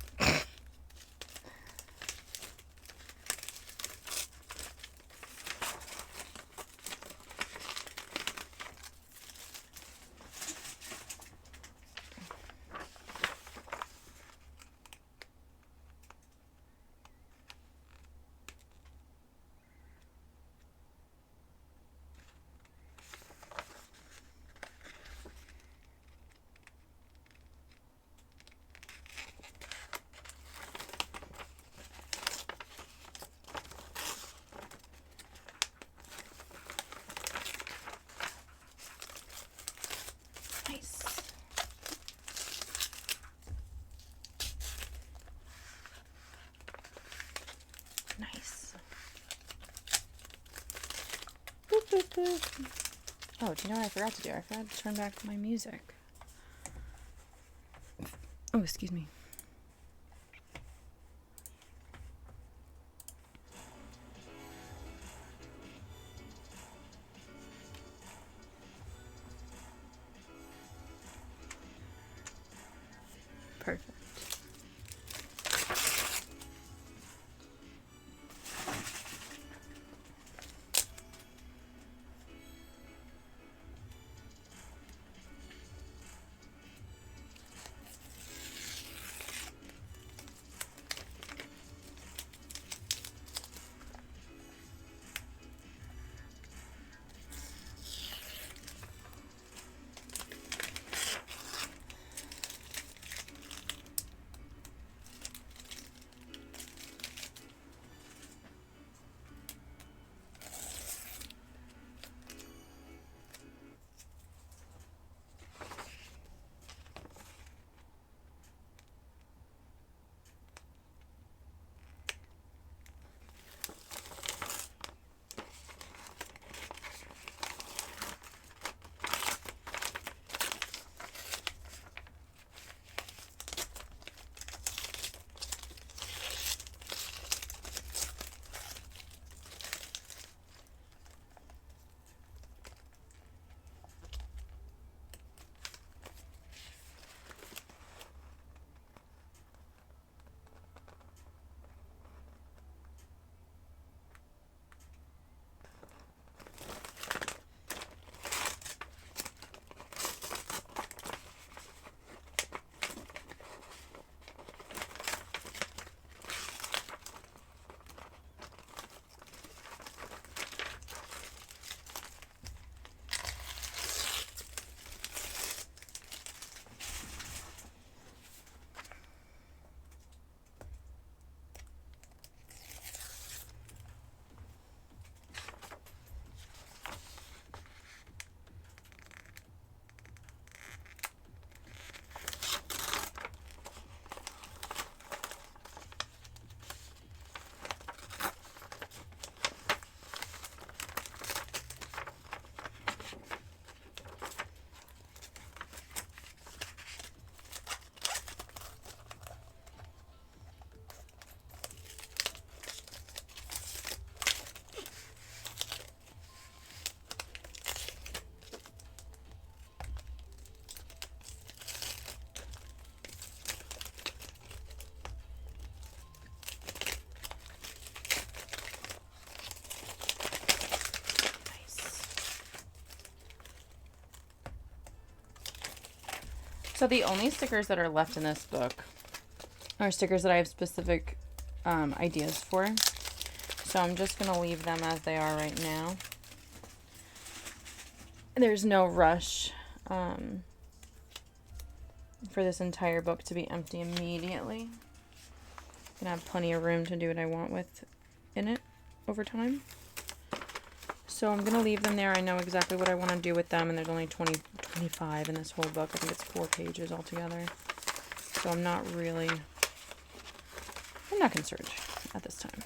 Nice. Boop, boop, boop. Oh, do you know what I forgot to do? I forgot to turn back my music. Oh, excuse me. Perfect. So the only stickers that are left in this book are stickers that I have specific ideas for. So I'm just going to leave them as they are right now. There's no rush for this entire book to be empty immediately. I'm going to have plenty of room to do what I want with in it over time. So I'm going to leave them there. I know exactly what I want to do with them, and there's only 25 in this whole book. I think it's 4 pages altogether. So I'm not concerned at this time.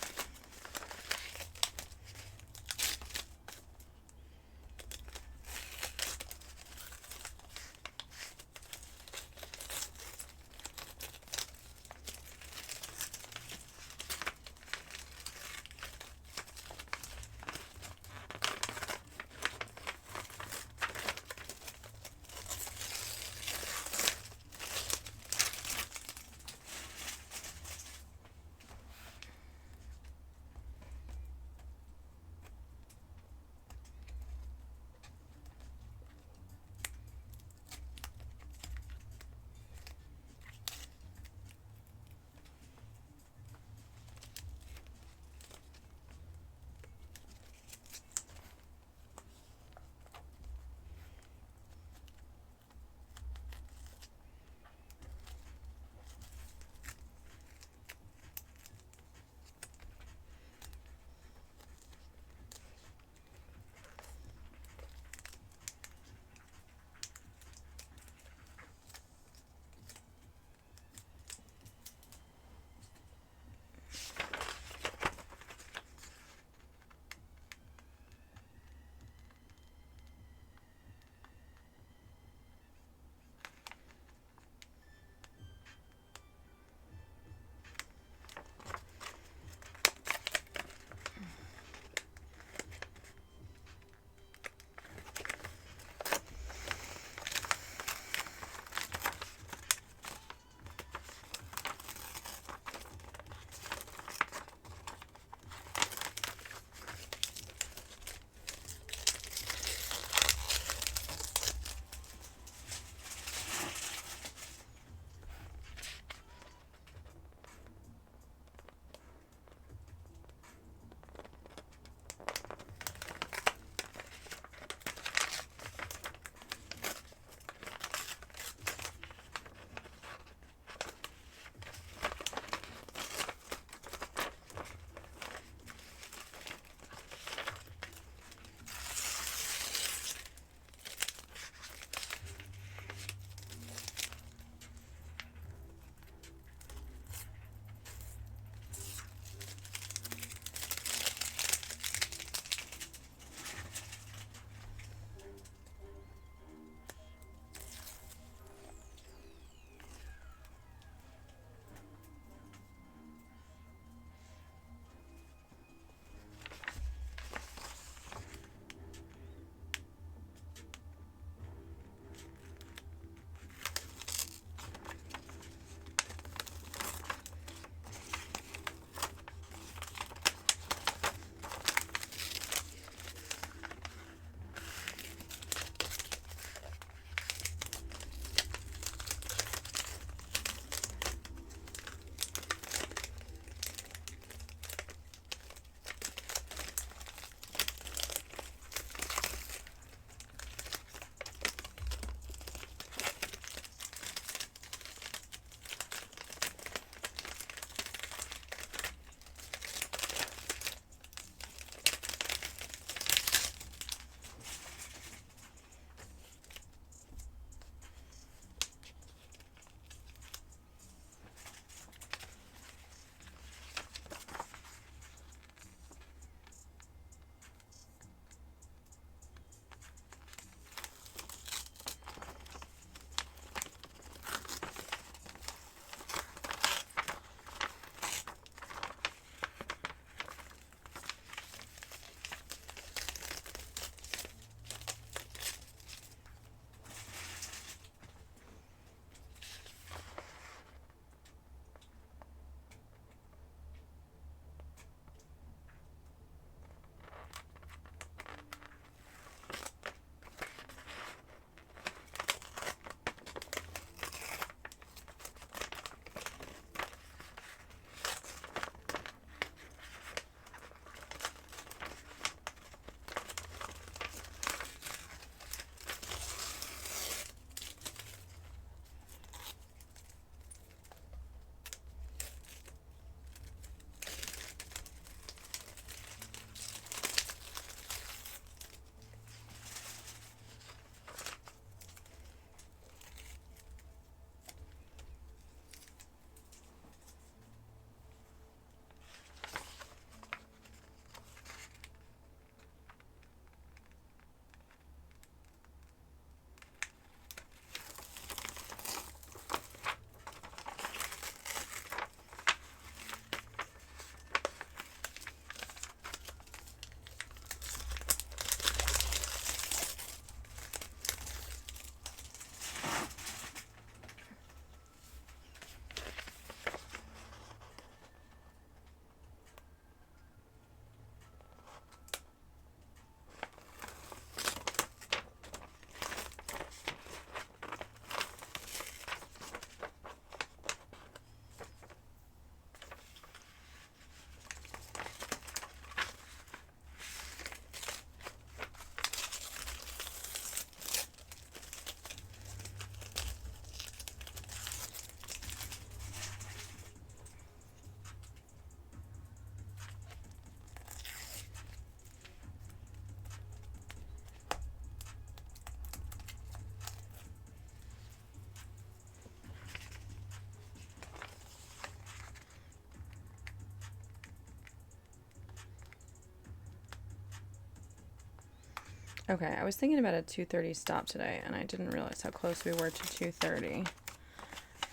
Okay, I was thinking about a 2:30 stop today, and I didn't realize how close we were to 2:30.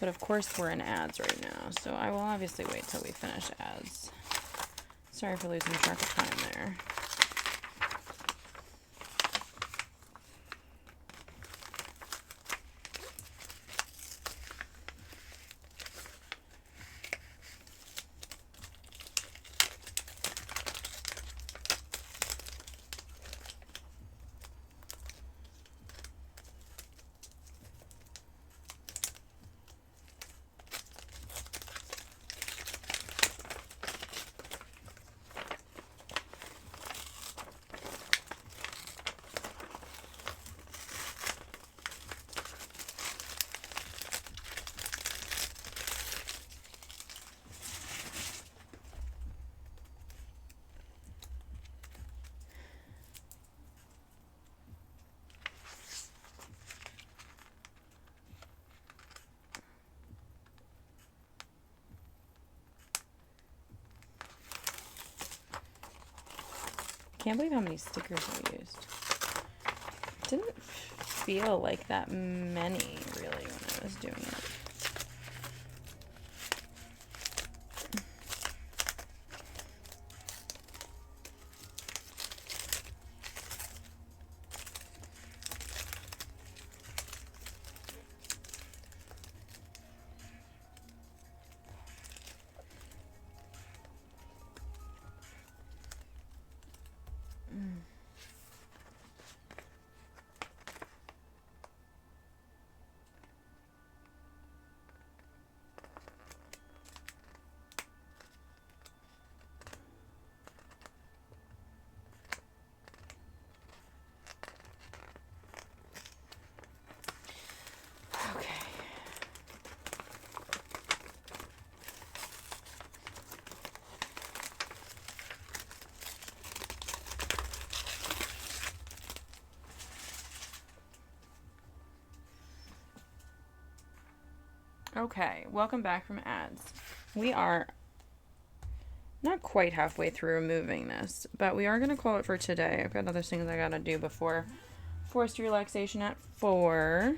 But of course we're in ads right now, so I will obviously wait till we finish ads. Sorry for losing track of time there. Can't believe how many stickers I used. Didn't feel like that many, really, when I was doing it. Okay, welcome back from ads. We are not quite halfway through removing this, but we are going to call it for today. I've got other things I got to do before forced relaxation at 4.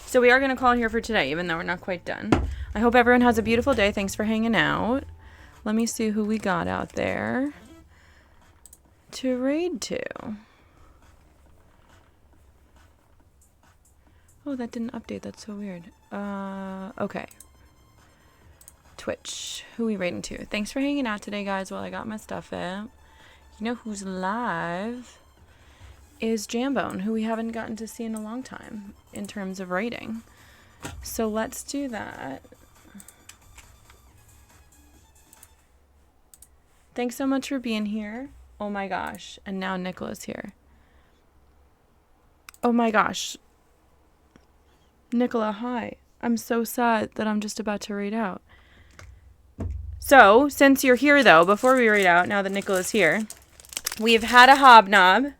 So we are going to call it here for today, even though we're not quite done. I hope everyone has a beautiful day. Thanks for hanging out. Let me see who we got out there to raid to. Oh, that didn't update. That's so weird. Okay. Twitch. Who we raiding to? Thanks for hanging out today, guys, while I got my stuff in. You know who's live is Jambone, who we haven't gotten to see in a long time in terms of raiding. So let's do that. Thanks so much for being here. Oh my gosh. And now Nicola's here. Oh my gosh. Nicola, hi. I'm so sad that I'm just about to read out. So, since you're here though, before we read out, now that Nicola's here, we've had a hobnob.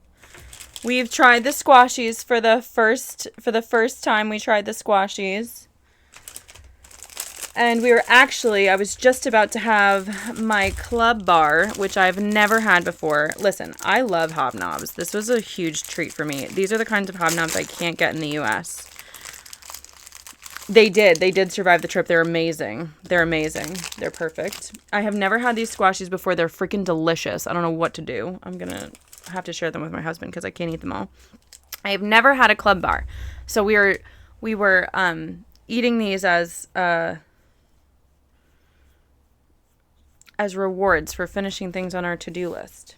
We've tried the squashies for the first time we tried the squashies. And I was just about to have my club bar, which I've never had before. Listen, I love hobnobs. This was a huge treat for me. These are the kinds of hobnobs I can't get in the US. They did survive the trip. They're amazing. They're perfect. I have never had these squashies before. They're freaking delicious. I don't know what to do. I'm going to have to share them with my husband because I can't eat them all. I have never had a club bar. So we were eating these as rewards for finishing things on our to-do list.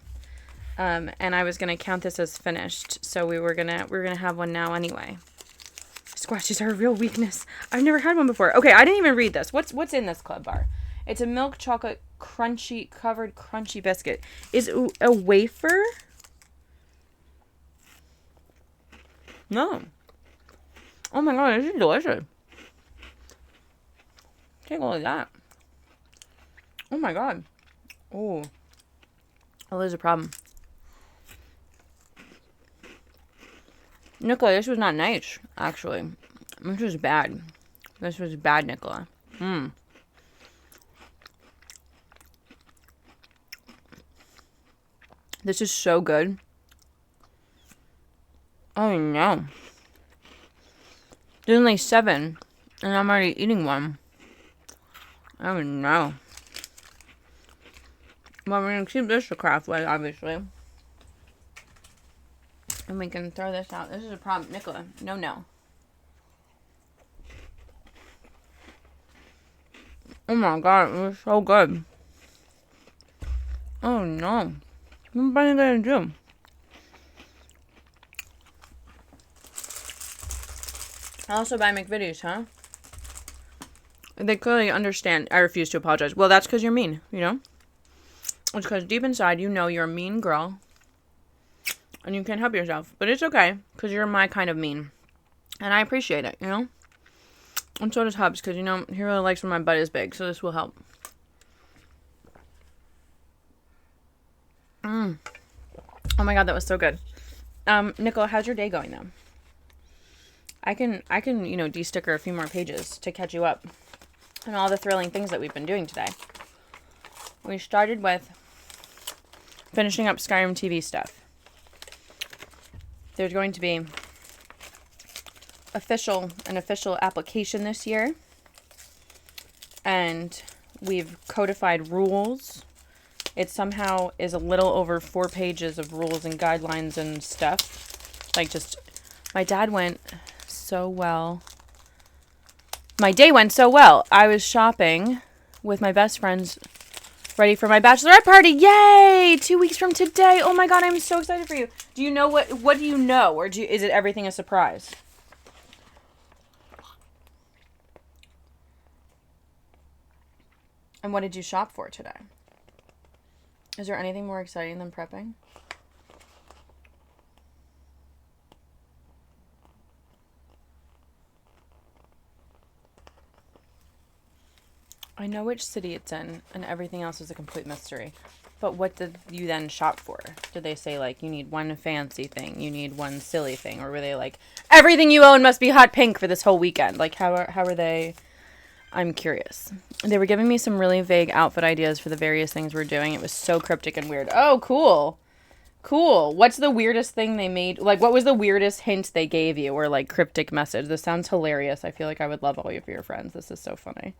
And I was going to count this as finished. So we're going to have one now anyway. Squashies are a real weakness. I've never had one before. Okay, I didn't even read this. What's in this club bar? It's a milk chocolate covered crunchy biscuit. Is it a wafer? No. Oh my god, this is delicious. Take a look at that. Oh my god. Oh, there's a problem. Nicola, this was not nice, actually. This was bad. This was bad, Nicola. This is so good. Oh no. There's only 7, and I'm already eating one. Oh no. Well, we're gonna keep this the craft way, obviously. And we can throw this out. This is a problem. Nicola, no. Oh my god, it was so good. Oh no. What am I gonna do? I also buy McVitie's, huh? They clearly understand. I refuse to apologize. Well, that's because you're mean, you know? It's because deep inside you know you're a mean girl. And you can't help yourself. But it's okay, because you're my kind of mean. And I appreciate it, you know? And so does Hubs, because, you know, he really likes when my butt is big, so this will help. Oh my god, that was so good. Nicola, how's your day going, though? I can, you know, de-sticker a few more pages to catch you up on all the thrilling things that we've been doing today. We started with finishing up Skyrim TV stuff. There's going to be an official application this year. And we've codified rules. It somehow is a little over 4 pages of rules and guidelines and stuff. Like, just, my dad went so well. My day went so well. I was shopping with my best friends, ready for my bachelorette party. Yay! 2 weeks from today. Oh my god, I'm so excited for you. Do you know what do you know? Or is it everything a surprise? And what did you shop for today? Is there anything more exciting than prepping? I know which city it's in, and everything else is a complete mystery. But what did you then shop for? Did they say, like, you need one fancy thing, you need one silly thing? Or were they like, everything you own must be hot pink for this whole weekend? Like, how are they? I'm curious. They were giving me some really vague outfit ideas for the various things we're doing. It was so cryptic and weird. Oh, cool. Cool. What's the weirdest thing they made? Like, what was the weirdest hint they gave you or, like, cryptic message? This sounds hilarious. I feel like I would love all of your friends. This is so funny.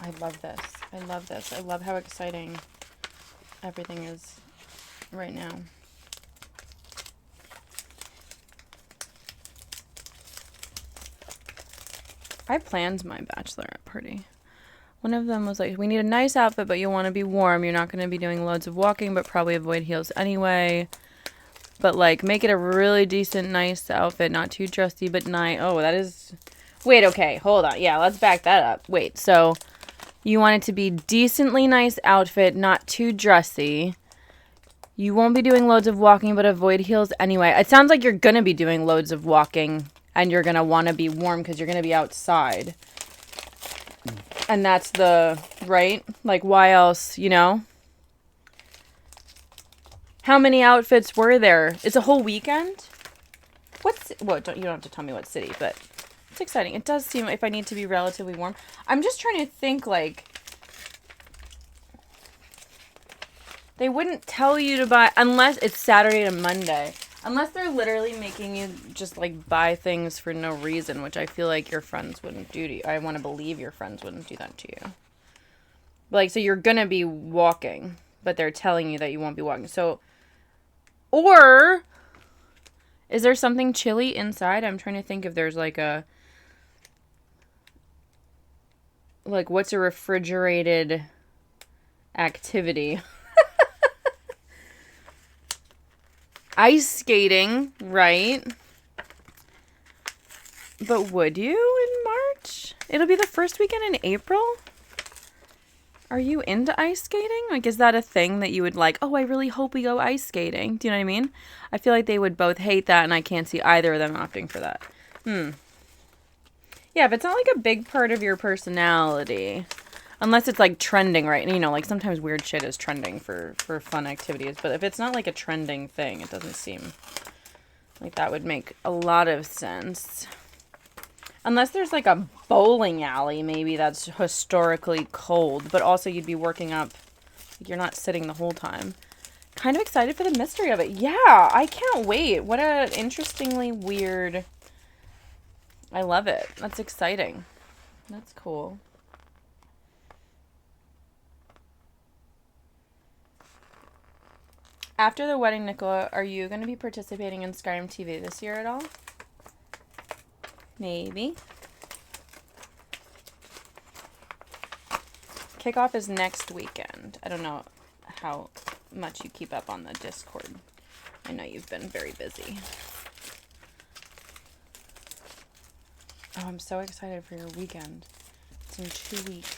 I love this. I love this. I love how exciting everything is right now. I planned my bachelorette party. One of them was like, we need a nice outfit, but you want to be warm. You're not going to be doing loads of walking, but probably avoid heels anyway. But, like, make it a really decent, nice outfit. Not too dressy, but nice. Oh, that is... Wait, okay. Hold on. Yeah, let's back that up. Wait, so... You want it to be decently nice outfit, not too dressy. You won't be doing loads of walking, but avoid heels anyway. It sounds like you're going to be doing loads of walking, and you're going to want to be warm because you're going to be outside. And that's the, right? Like, why else, you know? How many outfits were there? It's a whole weekend? Well, you don't have to tell me what city, but... It's exciting. It does seem if I need to be relatively warm. I'm just trying to think, like, they wouldn't tell you to buy, unless it's Saturday to Monday, unless they're literally making you just, like, buy things for no reason, which I feel like your friends wouldn't do to you. I want to believe your friends wouldn't do that to you. Like, so you're gonna be walking, but they're telling you that you won't be walking. So, or is there something chilly inside? I'm trying to think if there's, like, what's a refrigerated activity? Ice skating, right? But would you in March? It'll be the first weekend in April? Are you into ice skating? Like, is that a thing that you would like, oh, I really hope we go ice skating? Do you know what I mean? I feel like they would both hate that, and I can't see either of them opting for that. Yeah, if it's not like a big part of your personality, unless it's like trending, right? You know, like sometimes weird shit is trending for fun activities. But if it's not like a trending thing, it doesn't seem like that would make a lot of sense. Unless there's like a bowling alley, maybe that's historically cold, but also you'd be working up. You're not sitting the whole time. Kind of excited for the mystery of it. Yeah, I can't wait. What a interestingly weird. I love it. That's exciting. That's cool. After the wedding, Nicola, are you going to be participating in Skyrim TV this year at all? Maybe. Kickoff is next weekend. I don't know how much you keep up on the Discord. I know you've been very busy. Oh, I'm so excited for your weekend. It's in 2 weeks.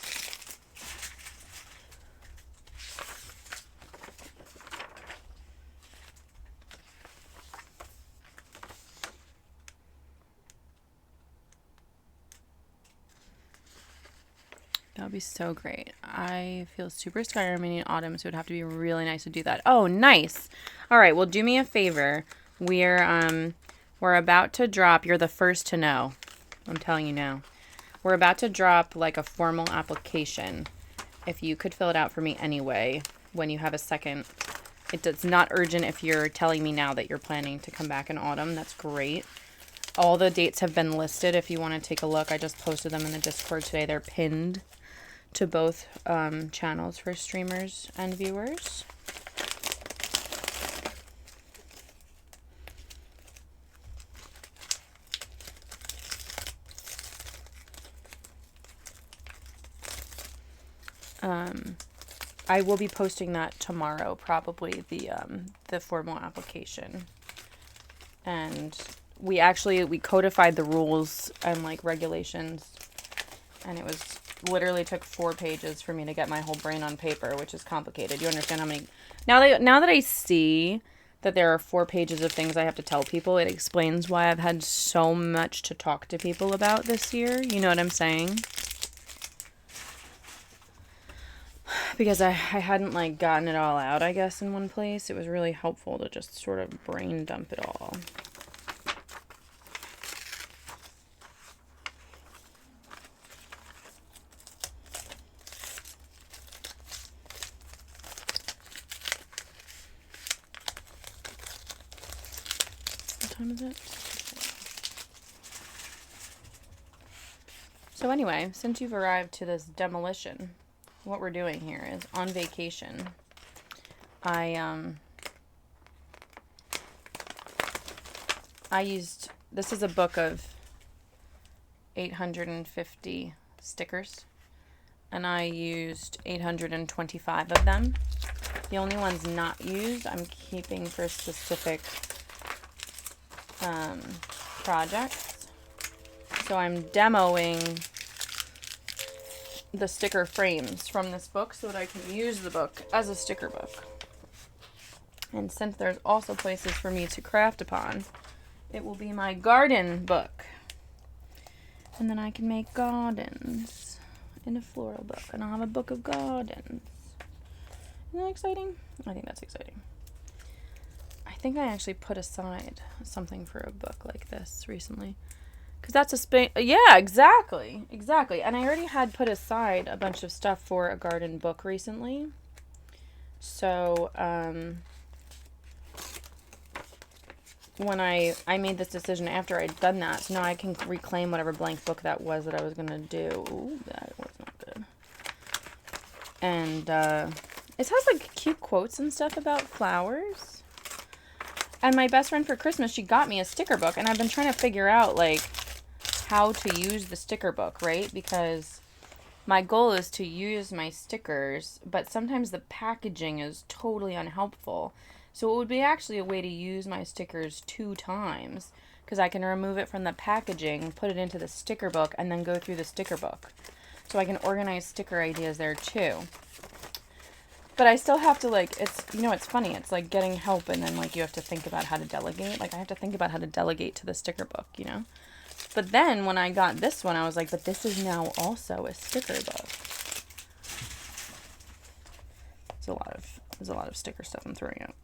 That would be so great. I feel super Skyrim in autumn, so it would have to be really nice to do that. Oh, nice. All right, well, do me a favor. We're about to drop. You're the first to know. I'm telling you now. We're about to drop like a formal application. If you could fill it out for me anyway, when you have a second. It's not urgent if you're telling me now that you're planning to come back in autumn. That's great. All the dates have been listed if you want to take a look. I just posted them in the Discord today. They're pinned to both channels for streamers and viewers. I will be posting that tomorrow, probably the formal application. And we codified the rules and like regulations, and it was literally took 4 pages for me to get my whole brain on paper, which is complicated. You understand how many now that I see that there are 4 pages of things I have to tell people, it explains why I've had so much to talk to people about this year. You know what I'm saying? Because I hadn't like gotten it all out, I guess, in one place. It was really helpful to just sort of brain dump it all. What time is it? So anyway, since you've arrived to this demolition, what we're doing here is on vacation. This is a book of 850 stickers, and I used 825 of them. The only ones not used I'm keeping for specific projects. So I'm demoing the sticker frames from this book so that I can use the book as a sticker book. And since there's also places for me to craft upon, it will be my garden book. And then I can make gardens in a floral book. And I'll have a book of gardens. Isn't that exciting? I think that's exciting. I think I actually put aside something for a book like this recently. Because that's a space. Yeah, exactly. Exactly. And I already had put aside a bunch of stuff for a garden book recently. So, when I made this decision after I'd done that, so now I can reclaim whatever blank book that was that I was going to do. Ooh, that was not good. And, it has, like, cute quotes and stuff about flowers. And my best friend for Christmas, she got me a sticker book, and I've been trying to figure out, like, how to use the sticker book, right? Because my goal is to use my stickers, but sometimes the packaging is totally unhelpful. So it would be actually a way to use my stickers 2 times. because I can remove it from the packaging, put it into the sticker book, and then go through the sticker book. So I can organize sticker ideas there too. But I still have to, like, it's, you know, it's funny. It's like getting help and then, like, you have to think about how to delegate. Like, I have to think about how to delegate to the sticker book, you know? But then when I got this one, I was like, but this is now also a sticker book. There's a lot of sticker stuff I'm throwing out.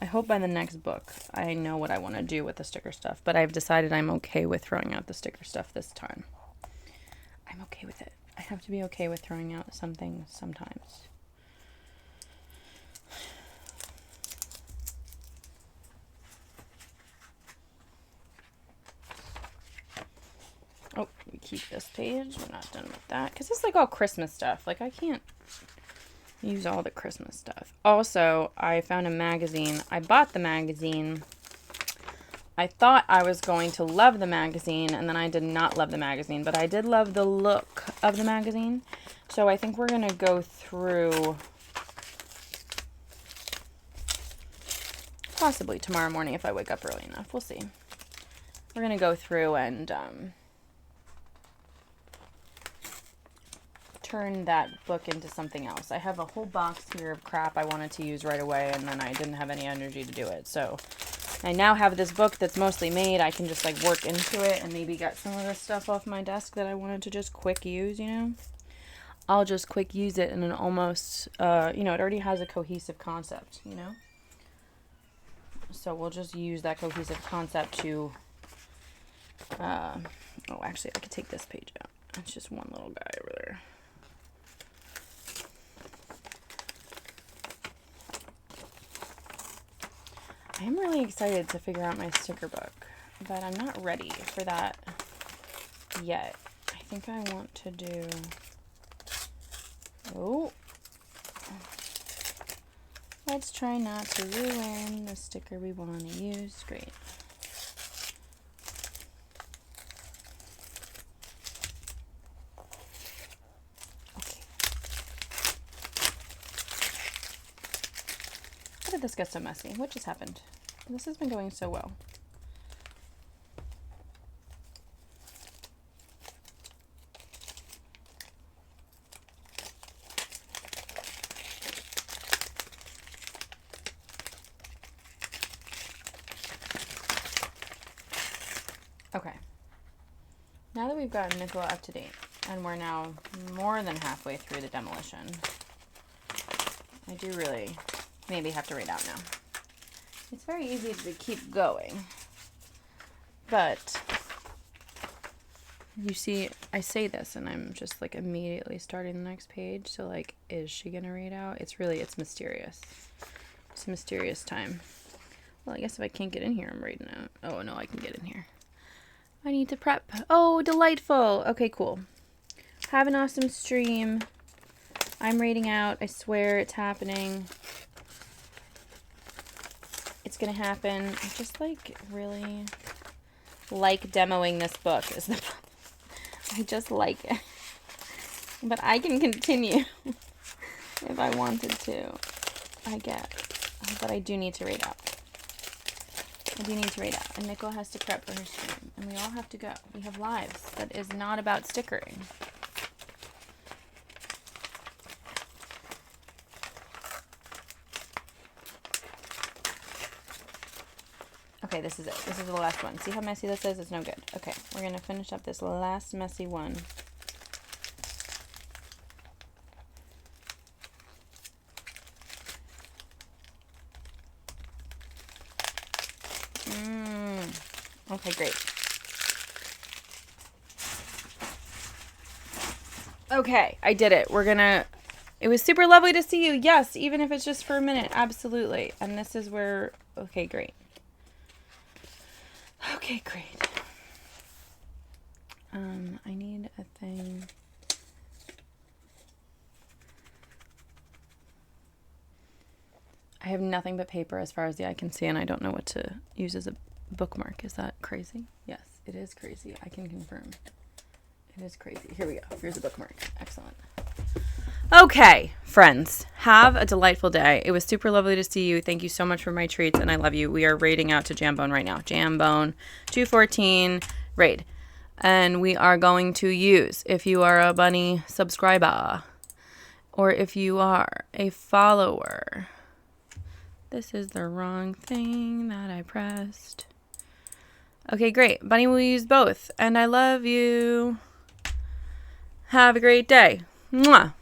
I hope by the next book I know what I want to do with the sticker stuff, but I've decided I'm okay with throwing out the sticker stuff this time. I'm okay with it. I have to be okay with throwing out something sometimes. Oh, we keep this page. We're not done with that. Because it's like all Christmas stuff. Like, I can't use all the Christmas stuff. Also, I found a magazine. I bought the magazine. I thought I was going to love the magazine, and then I did not love the magazine. But I did love the look of the magazine. So I think we're going to go through possibly tomorrow morning if I wake up early enough. We'll see. We're going to go through and turn that book into something else. I have a whole box here of crap I wanted to use right away, and then I didn't have any energy to do it. So I now have this book that's mostly made. I can just like work into it and maybe get some of the stuff off my desk that I wanted to just quick use, you know? I'll just quick use it and then almost, you know, it already has a cohesive concept, you know? So we'll just use that cohesive concept to, oh, actually, I could take this page out. It's just one little guy over there. I am really excited to figure out my sticker book, but I'm not ready for that yet. I think I want to do, let's try not to ruin the sticker we want to use. Great. Okay. How did this get so messy? What just happened? This has been going so well. Okay. Now that we've got Nicola up to date, and we're now more than halfway through the demolition, I do really maybe have to read out now. It's very easy to keep going, but you see, I say this and I'm just like immediately starting the next page. So like, is she gonna read out? It's mysterious. It's a mysterious time. Well, I guess if I can't get in here, I'm reading out. Oh no, I can get in here. I need to prep. Oh, delightful. Okay, cool. Have an awesome stream. I'm reading out. I swear it's happening. It's gonna happen. I just like really like demoing this book is the problem. I just like it. But I can continue if I wanted to. But I do need to read out. And Nicola has to prep for her stream. And we all have to go. We have lives. That is not about stickering. Okay, this is it. This is the last one. See how messy this is? It's no good. Okay, we're going to finish up this last messy one. Okay, great. Okay, I did it. It was super lovely to see you. Yes, even if it's just for a minute. Absolutely. And this is where, okay, great. Okay, great. I need a thing. I have nothing but paper as far as the eye can see, and I don't know what to use as a bookmark. Is that crazy? Yes, it is crazy. I can confirm. It is crazy. Here we go. Here's a bookmark. Excellent. Okay, friends. Have a delightful day. It was super lovely to see you. Thank you so much for my treats, and I love you. We are raiding out to Jambone right now. Jambone 214 raid. And we are going to use, if you are a bunny subscriber, or if you are a follower. This is the wrong thing that I pressed. Okay, great. Bunny will use both, and I love you. Have a great day. Mwah.